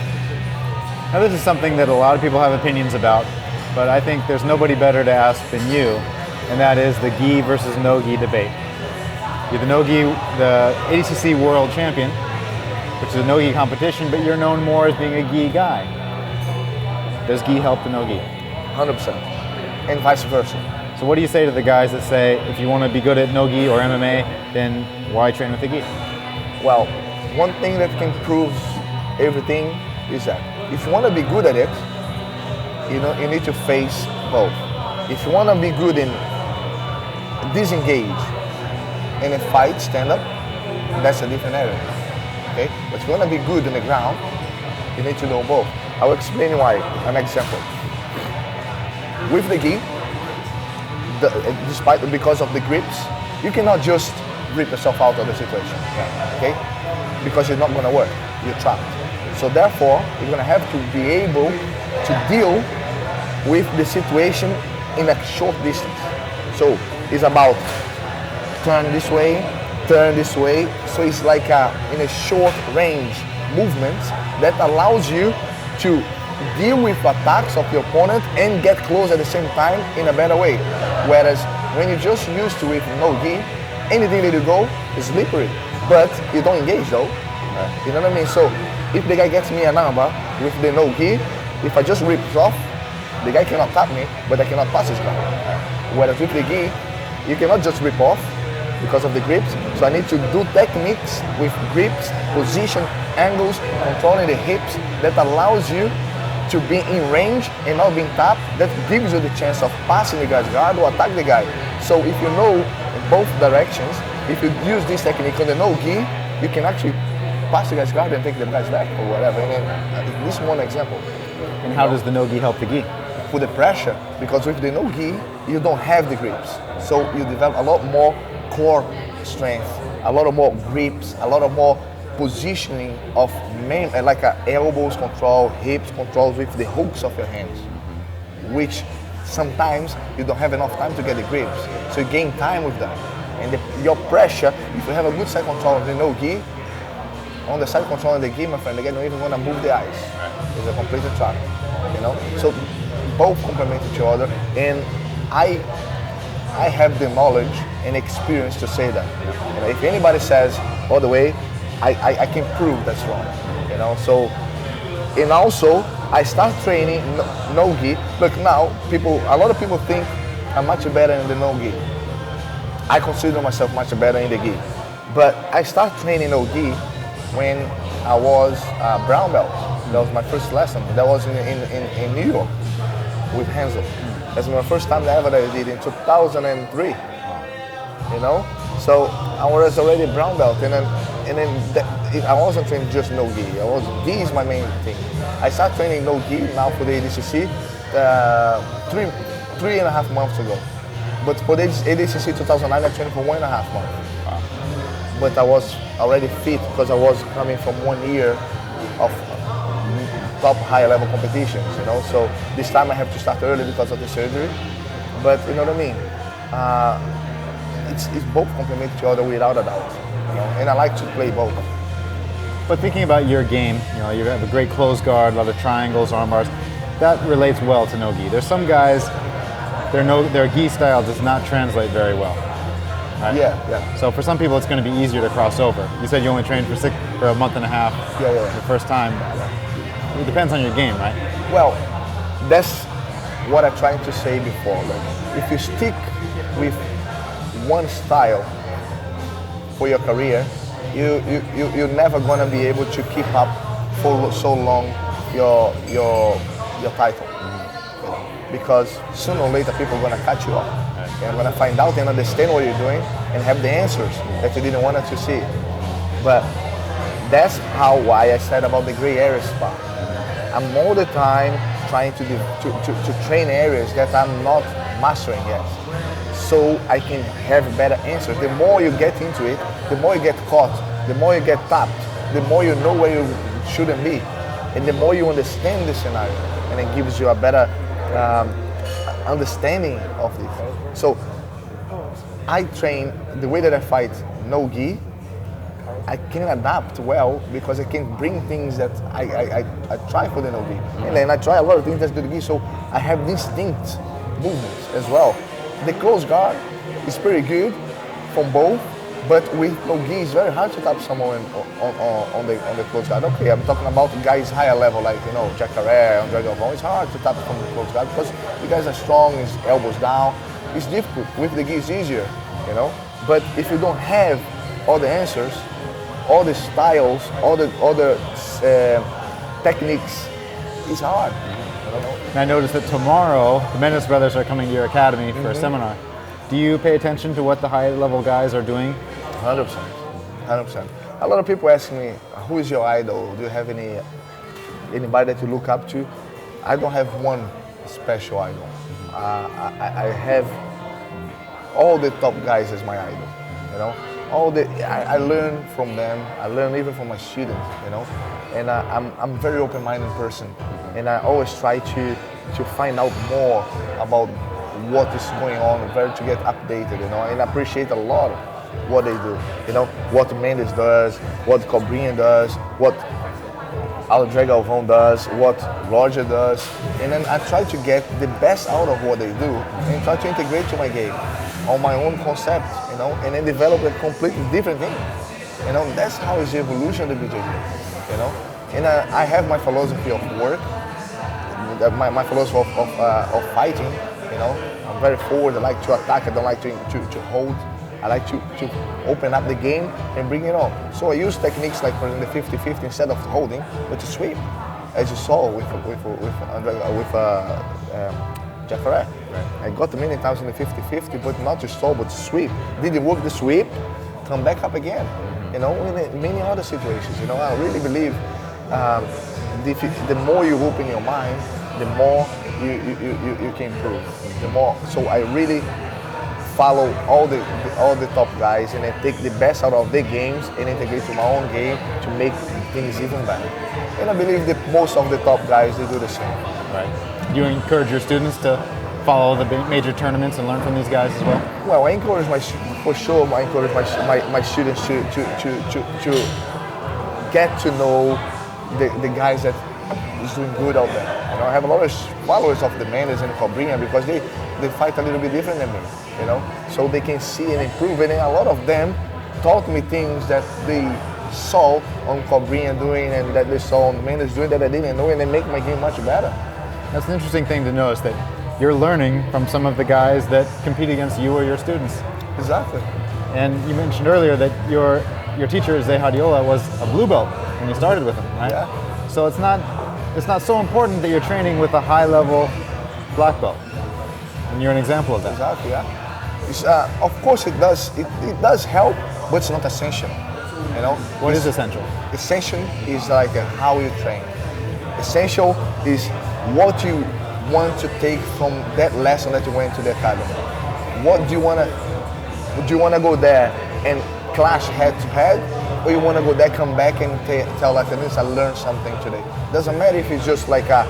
Now this is something that a lot of people have opinions about, but I think there's nobody better to ask than you, and that is the gi versus no-gi debate. You're the no-gi, the ADCC World Champion, which is a no-gi competition, but you're known more as being a gi guy. Does gi help the no-gi? 100%, and vice versa. So what do you say to the guys that say, if you want to be good at no-gi or MMA, then why train with the gi? Well, one thing that can prove everything is that if you want to be good at it, you know, you need to face both. If you want to be good in disengage in a fight, stand up, that's a different area. Okay? But if you want to be good in the ground, you need to know both. I'll explain why. An example. With the gi, because of the grips, you cannot just rip yourself out of the situation. Okay? Because it's not going to work. You're trapped. So therefore, you're going to have to be able to deal with the situation in a short distance. So it's about turn this way. So it's like in a short range movement that allows you to deal with attacks of your opponent and get close at the same time in a better way. Whereas when you're just used to with no-gi, anything that you go is slippery, but you don't engage though. You know what I mean? So if the guy gets me an armbar with the no-gi, if I just rip it off, the guy cannot tap me, but I cannot pass his guy. Whereas with the gi, you cannot just rip off because of the grips. So I need to do techniques with grips, position, angles, controlling the hips that allows you to be in range and not being tapped. That gives you the chance of passing the guy's guard or attack the guy. So if you know both directions, if you use this technique on the no-gi, you can actually pass the guy's guard and take the guy's back or whatever. And then, this is one example. And how does the no-gi help the gi? Put the pressure, because with the no-gi, you don't have the grips. So you develop a lot more core strength, a lot of more grips, a lot of more positioning of like elbows control, hips controls with the hooks of your hands, which sometimes you don't have enough time to get the grips. So you gain time with that. And your pressure, if you have a good side control of the no-gi, on the side control of the gi, my friend, the guy don't even want to move the eyes. It's a complete trap, you know? So both complement each other, and I have the knowledge and experience to say that. You know, if anybody says other way, I can prove that's wrong. You know, so, and also I start training no-gi. Look now, a lot of people think I'm much better in the no-gi. I consider myself much better in the gi. But I started training no-gi when I was brown belt. That was my first lesson. That was in New York with Hansel. That's my first time ever that I did in 2003. You know, so I was already brown belt, and then I wasn't training just no-gi. Gi is my main thing. I started training no-gi now for the ADCC 3.5 months ago. But for the ADCC 2009, I trained for 1.5 months. Wow. But I was already fit because I was coming from 1 year of top high level competitions, you know. So this time I have to start early because of the surgery. But you know what I mean? It's both complement each other without a doubt, you know. And I like to play both. But thinking about your game, you know, you have a great close guard, a lot of triangles, arm bars. That relates well to no-gi. There's some guys, their gi style does not translate very well. Right? Yeah. So for some people, it's going to be easier to cross over. You said you only trained for a month and a half. Yeah. The first time. It depends on your game, right? Well, that's what I tried to say before. Like, if you stick with one style for your career, you're never gonna be able to keep up for so long your title. Because sooner or later people are gonna catch you up. And gonna find out and understand what you're doing and have the answers that you didn't want to see. But that's why I said about the gray area spot. I'm all the time trying to train areas that I'm not mastering yet, so I can have better answers. The more you get into it, the more you get caught, the more you get tapped, the more you know where you shouldn't be, and the more you understand the scenario, and it gives you a better understanding of it. So I train the way that I fight no-gi. I can adapt well because I can bring things that I try for the no-gi. And then I try a lot of things that's the gi, so I have distinct movements as well. The close guard is pretty good from both, but with no-gi it's very hard to tap someone on the close guard. Okay, I'm talking about guys higher level like, you know, Jacare, Andre Galvao. It's hard to tap from the close guard because the guys are strong, his elbows down. It's difficult. With the gi it's easier, you know. But if you don't have all the answers, all the styles, all the techniques, it's hard. And I noticed that tomorrow the Mendes brothers are coming to your academy for a seminar. Do you pay attention to what the high-level guys are doing? 100%. A lot of people ask me, who is your idol? Do you have anybody that you look up to? I don't have one special idol. I have all the top guys as my idol, you know. I learn from them. I learn even from my students, you know. And I'm a very open-minded person, and I always try to find out more about what is going on, to get updated, you know. And I appreciate a lot of what they do, you know. What Mendes does, what Cobrinha does, what Andre Galvao does, what Roger does, and then I try to get the best out of what they do and try to integrate to my game on my own concept, you know, and then develop a completely different thing. You know, that's how is the evolution of the BJJ, you know. And I have my philosophy of work, my philosophy of fighting, you know. I'm very forward, I like to attack, I don't like to hold. I like to open up the game and bring it on. So I use techniques like in the 50-50 instead of holding, but to sweep, as you saw with Jacare. I got many times in the 50-50, but not to stall, but to sweep. Did you work the sweep? Come back up again. You know, in many other situations. You know, I really believe the more you open your mind, the more you can improve. The more. So I really follow all the top guys and I take the best out of their games and integrate to my own game to make things even better. And I believe that most of the top guys, they do the same. Right. Do you encourage your students to follow the major tournaments and learn from these guys as well? Well, I encourage my students to get to know the guys that is doing good out there. You know, I have a lot of followers of the Mendes and Cobrinha because they fight a little bit different than me, you know, so they can see and improve. And a lot of them taught me things that they saw on Cobrinha doing and that they saw on Mendes doing that I didn't know, and they make my game much better. That's an interesting thing to notice, that you're learning from some of the guys that compete against you or your students. Exactly. And you mentioned earlier that your teacher, Ze Radiola, was a blue belt when you started with him, right? Yeah. So it's not so important that you're training with a high-level black belt. And you're an example of that. Exactly, yeah. It's, of course it does help, but it's not essential. You know? What is essential? Essential is like how you train. Essential is what you want to take from that lesson that you went to the academy. What do you wanna go there and clash head to head, or you wanna go there, come back and tell like this, I learned something today. Doesn't matter if it's just like a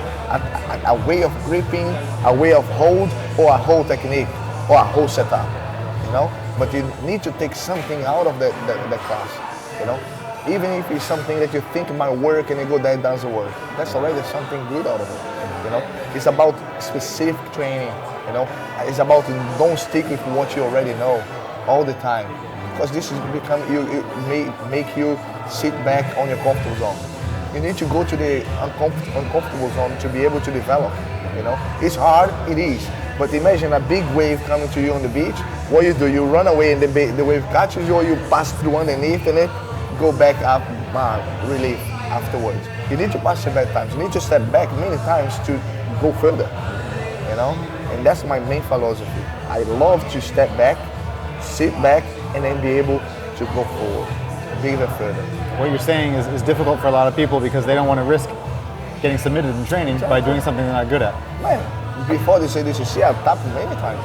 way of gripping, a way of hold, or a whole technique, or a whole setup, you know? But you need to take something out of the class, you know? Even if it's something that you think might work and you go there and doesn't work, that's already something good out of it, you know? It's about specific training, you know? It's about don't stick with what you already know all the time, because this is make you sit back on your comfortable zone. You need to go to the uncomfortable zone to be able to develop, you know? It's hard, it is, but imagine a big wave coming to you on the beach. What you do, you run away and the wave catches you, or you pass through underneath and then go back up, relief afterwards. You need to pass the bad times. You need to step back many times to go further, you know? And that's my main philosophy. I love to step back, sit back, and then be able to go forward, be even further. What you're saying is difficult for a lot of people because they don't want to risk getting submitted in training by doing something they're not good at. Man, before they say this, you see, I've tapped many times.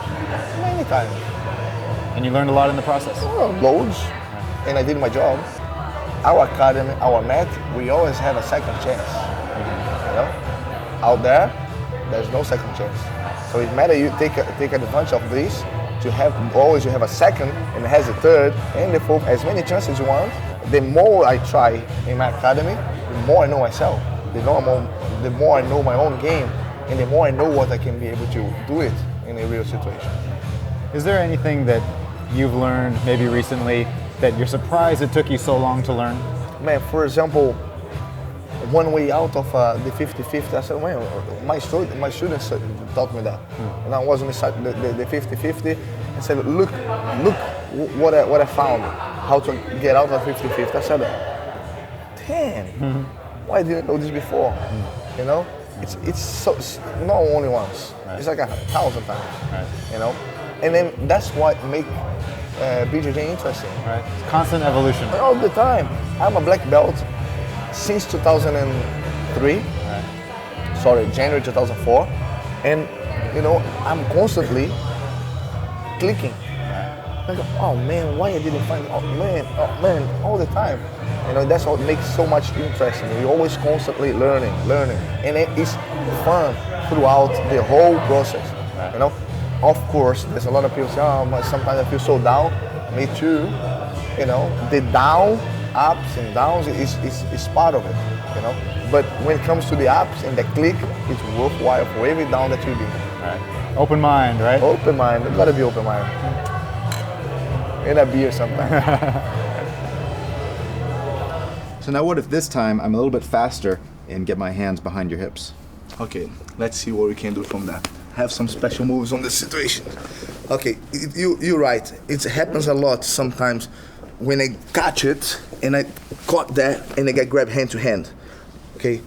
And you learned a lot in the process. Well, loads, and I did my job. Our academy, our mat, we always have a second chance. You know, out there's no second chance. So it matters you take advantage of this to have always you have a second and has a third and the fourth, as many chances you want. The more I try in my academy, the more I know myself. The more I know my own game, and the more I know what I can be able to do it in a real situation. Is there anything that you've learned maybe recently that you're surprised it took you so long to learn? Man, for example, one way out of the 50-50, I said, man, my students taught me that. And I was on the 50-50, and said, look what I found, how to get out of 50-50. I said, damn, why didn't I know this before? You know, it's so, not only once, it's like 1,000 times, you know? And then that's what makes BJJ interesting. Right. It's constant evolution. All the time. I'm a black belt since 2003. Sorry, January 2004. And, you know, I'm constantly clicking. I go, oh man, why I didn't find, oh man, all the time. You know, that's what makes so much interesting. You're always constantly learning. And it's fun throughout the whole process, you know. Of course, there's a lot of people say, oh, sometimes I feel so down. Me too. You know, the ups and downs is part of it, you know. But when it comes to the ups and the click, it's worthwhile for every down that you do. Right. Open mind, right? Open mind. You gotta be open mind. And a beer sometimes. So now what if this time I'm a little bit faster and get my hands behind your hips? Okay, let's see what we can do from that. Have some special moves on this situation. Okay, you're right. It happens a lot sometimes when I catch it and I caught that and I get grabbed hand to hand. Okay,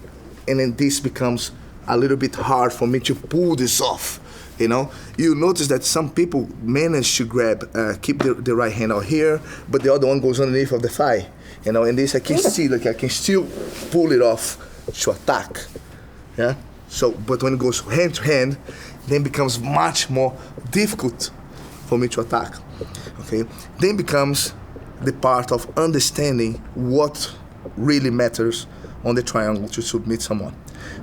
and then this becomes a little bit hard for me to pull this off. You know, you notice that some people manage to keep the right hand out here, but the other one goes underneath of the thigh. You know, and this I can see, like I can still pull it off to attack. Yeah. So, but when it goes hand to hand, then becomes much more difficult for me to attack. Okay. Then becomes the part of understanding what really matters on the triangle to submit someone.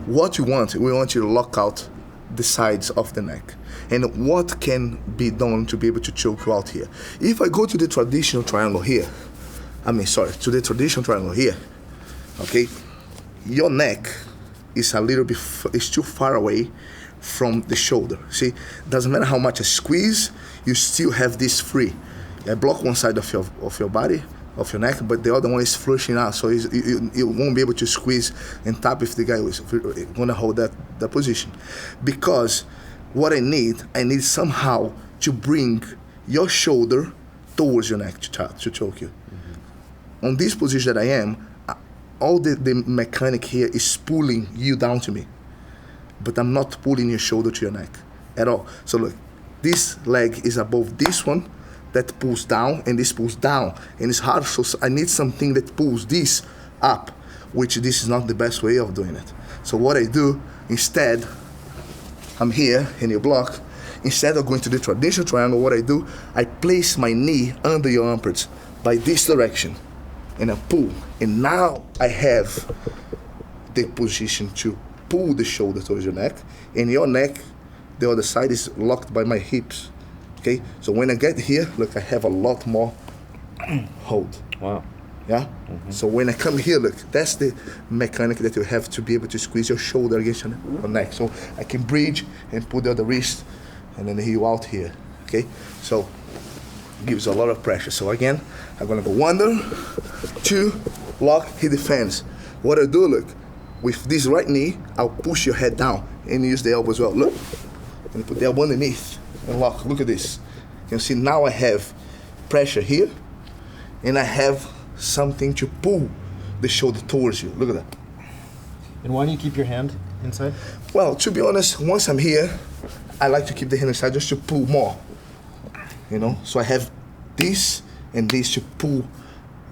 What we want you to lock out the sides of the neck. And what can be done to be able to choke you out here? If I go to the traditional triangle here, okay, your neck is a little bit, is too far away from the shoulder. See, doesn't matter how much I squeeze, you still have this free. I block one side of your body, of your neck, but the other one is flushing out, so you won't be able to squeeze and tap if the guy is gonna hold that position. Because what I need somehow to bring your shoulder towards your neck to choke you. On this position that I am, all the mechanic here is pulling you down to me, but I'm not pulling your shoulder to your neck at all. So look, this leg is above this one that pulls down, and this pulls down, and it's hard, so I need something that pulls this up, which this is not the best way of doing it. So what I do, instead, I'm here and you block, instead of going to the traditional triangle, what I do, I place my knee under your armpits by this direction, and I pull, and now I have the position to pull the shoulder towards your neck, and your neck, the other side is locked by my hips, okay? So when I get here, look, I have a lot more hold. Wow. Yeah? So when I come here, look, that's the mechanic that you have to be able to squeeze your shoulder against your neck. So I can bridge and put the other wrist, and then heel out here, okay? So gives a lot of pressure. So again, I'm gonna go 1, 2, lock, he defends. What I do, look, with this right knee, I'll push your head down and use the elbow as well. Look, and put the elbow underneath and lock. Look at this. You can see now I have pressure here, and I have something to pull the shoulder towards you. Look at that. And why do you keep your hand inside? Well, to be honest, once I'm here, I like to keep the hand inside just to pull more. You know, so I have this and this to pull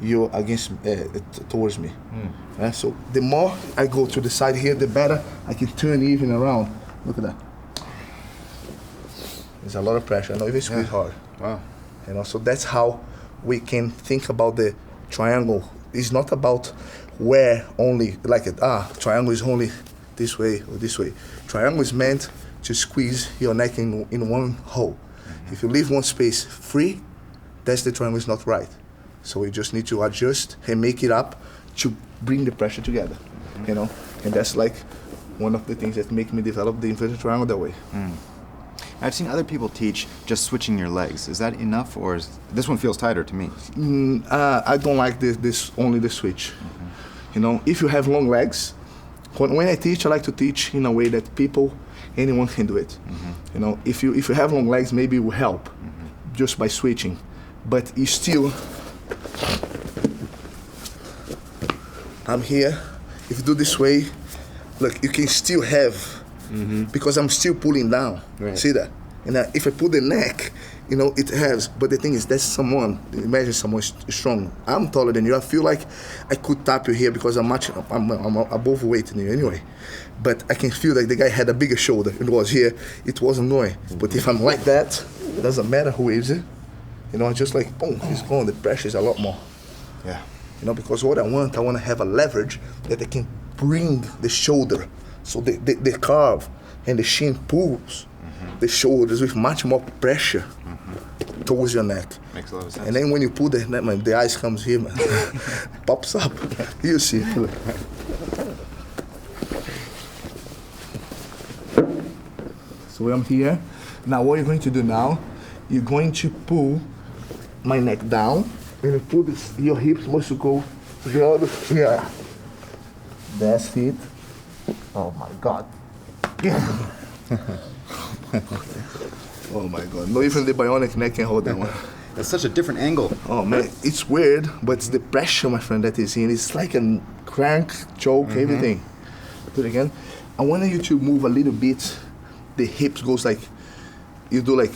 you against towards me. So the more I go to the side here, the better I can turn even around. Look at that. There's a lot of pressure. I know even squeeze hard. Wow. You know, so that's how we can think about the triangle. It's not about where only like it. Triangle is only this way or this way. Triangle is meant to squeeze your neck in one hole. If you leave one space free, that's the triangle is not right. So we just need to adjust and make it up to bring the pressure together, you know? And that's like one of the things that make me develop the inverted triangle that way. I've seen other people teach just switching your legs. Is that enough, or is this one feels tighter to me? I don't like this only the switch. You know, if you have long legs, when I teach, I like to teach in a way that anyone can do it. You know, if you have long legs, maybe it will help just by switching. But you still, I'm here. If you do this way, look, you can still have, because I'm still pulling down. Right. See that? And if I pull the neck, you know, it has. But the thing is, that's someone. Imagine someone strong. I'm taller than you. I feel like I could tap you here because I'm above weight than you anyway. But I can feel like the guy had a bigger shoulder. It was here. It wasn't going. But if I'm like that, it doesn't matter who is it. You know, just like boom, it's gone. The pressure is a lot more. Yeah. You know, because what I want to have a leverage that I can bring the shoulder, so the curve and the shin pulls the shoulders with much more pressure towards your neck. Makes a lot of sense. And then when you pull the eyes comes here, man, pops up. You see. Look. So I'm here. Now what you're going to do now, you're going to pull my neck down, and you pull your hips must go to the other. Yeah. That's it. Oh my God. Oh my God. Not even the bionic neck can hold that one. That's such a different angle. Oh man, it's weird, but it's the pressure, my friend, that is in. It's like a crank, choke, everything. Do it again. I want you to move a little bit. The hips goes like, you do like,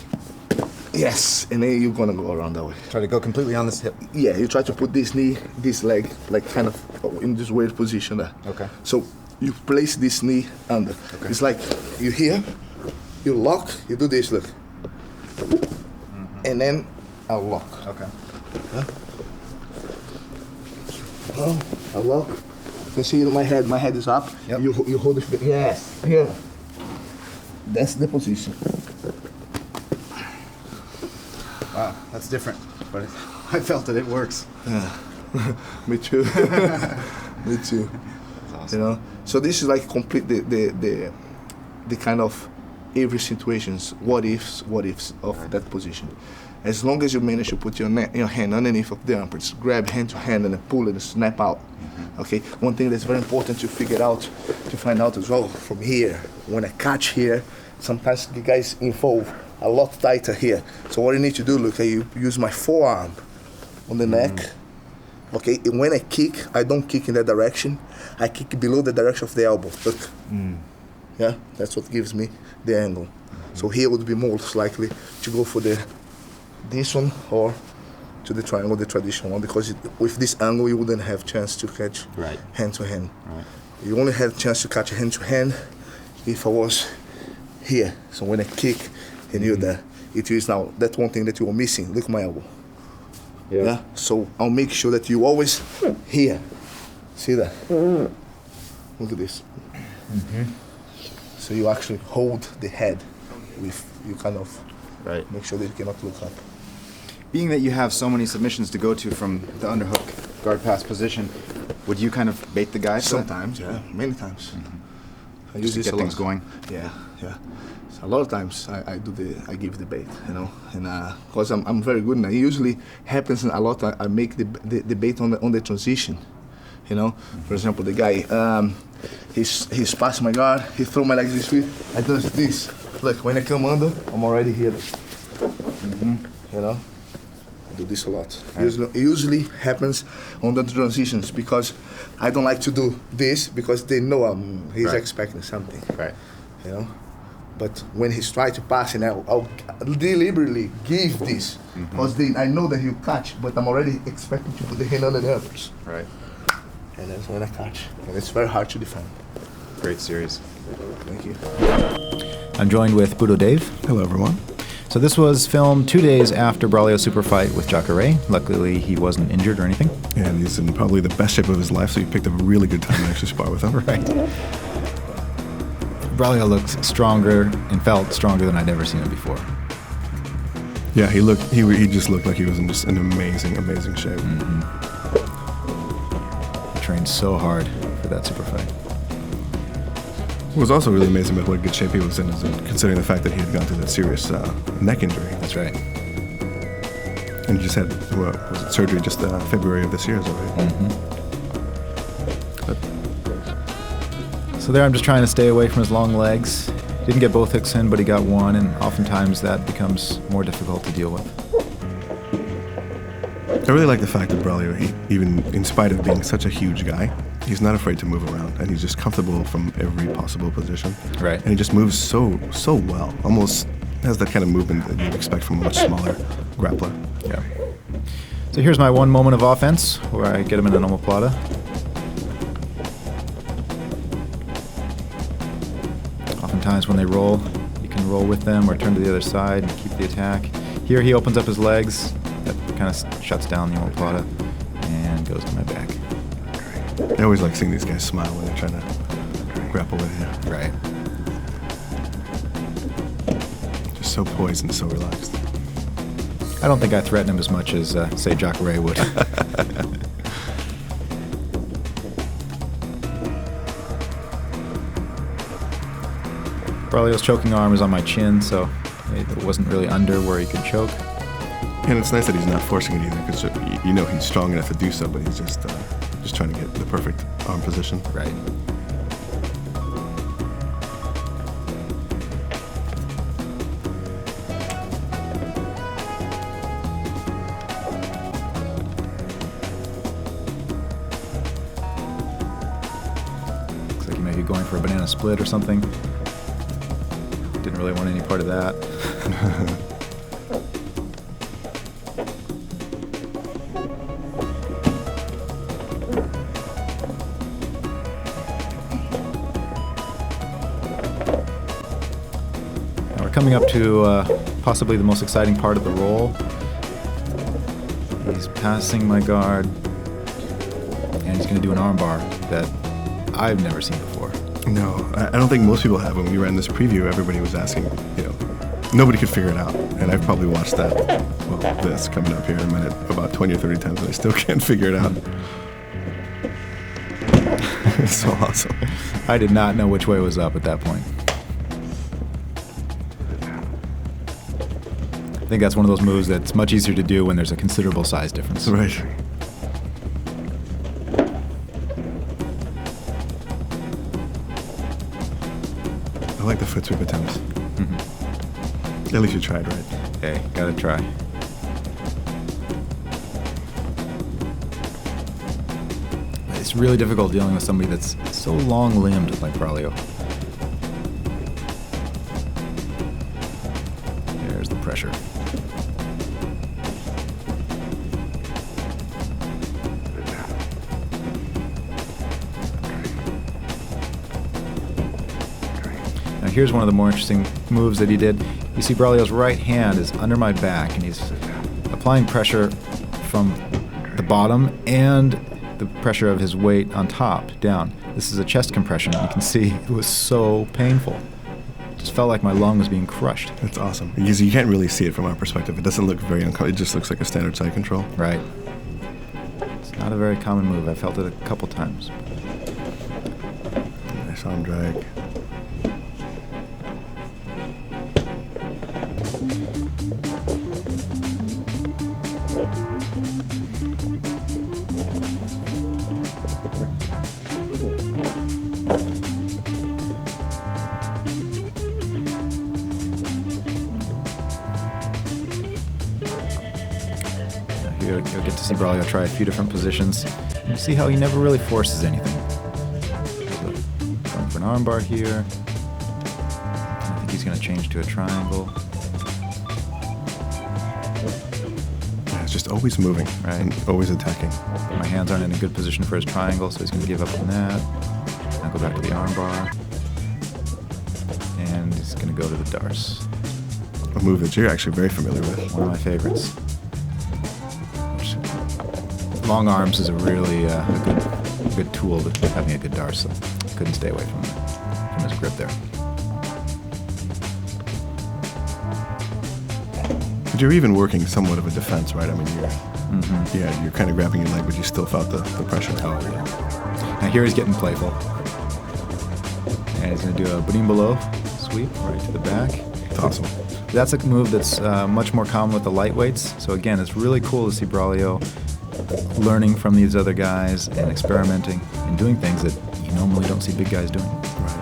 yes, and then you're gonna go around that way. Try to go completely on this hip. Yeah, you try to put this knee, this leg, like kind of in this weird position there. Okay. So you place this knee under. Okay. It's like you here, you lock, you do this, look. And then I'll lock. Okay. I'll lock. You can see my head is up. Yep. You hold it, yes, here. That's the position. Wow, that's different, but I felt it works. Yeah. Me too. Me too. That's awesome. You know, so this is like complete the kind of every situations, what ifs of that position. As long as you manage to put your hand underneath of the armpits, grab hand to hand and then pull it and snap out. Okay, one thing that's very important to find out as well from here, when I catch here, sometimes the guys involve a lot tighter here. So what you need to do, look, I use my forearm on the neck. Okay, and when I kick, I don't kick in that direction. I kick below the direction of the elbow. Look. Yeah, that's what gives me the angle. So here would be most likely to go for this one or to the triangle, the traditional one, because with this angle you wouldn't have chance to catch hand to hand. Right. You only had chance to catch hand to hand if I was here. So when I kick and you're there, it is now, that's one thing that you are missing. Look at my elbow. Yeah. So I'll make sure that you always here. See that? Look at this. So you actually hold the head with, you kind of make sure that you cannot look up. Being that you have so many submissions to go to from the underhook guard pass position, would you kind of bait the guy? Sometimes, yeah, many times. I use this to get a things lot. going. Yeah. So a lot of times I give the bait, you know, and because I'm very good, and it usually happens a lot. I make the bait on the transition, you know. For example, the guy he's past my guard, he throw my legs this way, I do this. Look, when I come under, I'm already here. You know. I do this a lot. It usually happens on the transitions because I don't like to do this because they know he's expecting something. Right. You know? But when he's trying to pass, and I'll deliberately give this because I know that he'll catch, but I'm already expecting to put the hand under the uppers. Right. And that's when I catch. And it's very hard to defend. Great series. Thank you. I'm joined with Budo Dave. Hello, everyone. So this was filmed 2 days after Braulio Superfight with Jacare. Luckily, he wasn't injured or anything. Yeah, and he's in probably the best shape of his life, so he picked a really good time to actually spar with him. Right. Braulio looked stronger and felt stronger than I'd ever seen him before. Yeah, he just looked like he was in just an amazing, amazing shape. He trained so hard for that Superfight. What was also really amazing about what good shape he was in is considering the fact that he had gone through that serious neck injury. That's right. And he just had, was it surgery just February of this year, is that right? So there I'm just trying to stay away from his long legs. Didn't get both hooks in, but he got one, and oftentimes that becomes more difficult to deal with. I really like the fact that Braulio, even in spite of being such a huge guy, he's not afraid to move around, and he's just comfortable from every possible position. Right. And he just moves so well. Almost has that kind of movement that you'd expect from a much smaller grappler. Yeah. So here's my one moment of offense where I get him in an omoplata. Oftentimes when they roll, you can roll with them or turn to the other side and keep the attack. Here he opens up his legs. That kind of shuts down the omoplata and goes to my back. I always like seeing these guys smile when they're trying to grapple with you. Right. Just so poised and so relaxed. I don't think I threaten him as much as, say, Jacare would. Braulio's choking arm is on my chin, so it wasn't really under where he could choke. And it's nice that he's not forcing it either, because you know he's strong enough to do so, but he's just trying to get the perfect arm position. Right. Looks like he may be going for a banana split or something. Didn't really want any part of that. Coming up to possibly the most exciting part of the roll. He's passing my guard, and he's going to do an armbar that I've never seen before. No, I don't think most people have. When we ran this preview, everybody was asking, nobody could figure it out. And I've probably watched that, this coming up here in a minute, about 20 or 30 times, and I still can't figure it out. It's so awesome. I did not know which way was up at that point. I think that's one of those moves that's much easier to do when there's a considerable size difference. Right. I like the foot sweep attempts. At least you tried, right? Hey, gotta try. It's really difficult dealing with somebody that's so long-limbed like Braulio. There's the pressure. Now here's one of the more interesting moves that he did. You see Braulio's right hand is under my back, and he's applying pressure from the bottom and the pressure of his weight on top, down. This is a chest compression. You can see it was so painful. It just felt like my lung was being crushed. That's awesome. Because you can't really see it from our perspective. It doesn't look very uncomfortable. It just looks like a standard side control. Right. It's not a very common move. I felt it a couple times. Nice arm drag. You'll get to see Braulio try a few different positions. You see how he never really forces anything. Going for an armbar here. I think he's going to change to a triangle. Yeah, it's just always moving, right? And always attacking. My hands aren't in a good position for his triangle, so he's going to give up on that. Now go back to the armbar. And he's going to go to the darce. A move that you're actually very familiar with. One of my favorites. Long arms is a really a good tool to having a good darce, so couldn't stay away from his grip there. But you're even working somewhat of a defense, right? I mean, you're kind of grabbing your leg, but you still felt the pressure. Oh, yeah. Now here he's getting playful. And he's going to do a berimbolo sweep right to the back. It's awesome. That's a move that's much more common with the lightweights. So again, it's really cool to see Braulio learning from these other guys and experimenting and doing things that you normally don't see big guys doing. Right.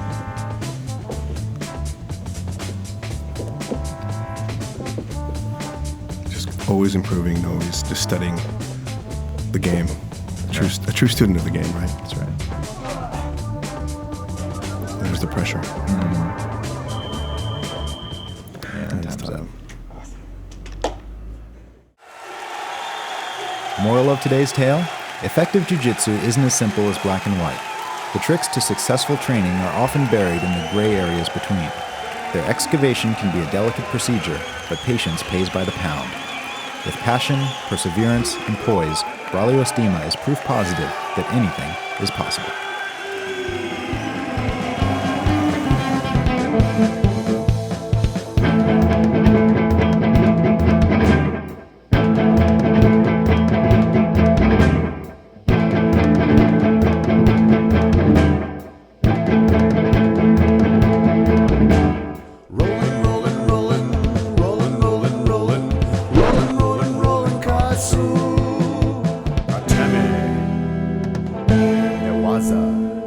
Just always improving, always just studying the game. A true student of the game, right? That's right. There's the pressure. And time's up. Moral of today's tale? Effective jiu-jitsu isn't as simple as black and white. The tricks to successful training are often buried in the gray areas between. Their excavation can be a delicate procedure, but patience pays by the pound. With passion, perseverance, and poise, Braulio Estima is proof positive that anything is possible. Waza.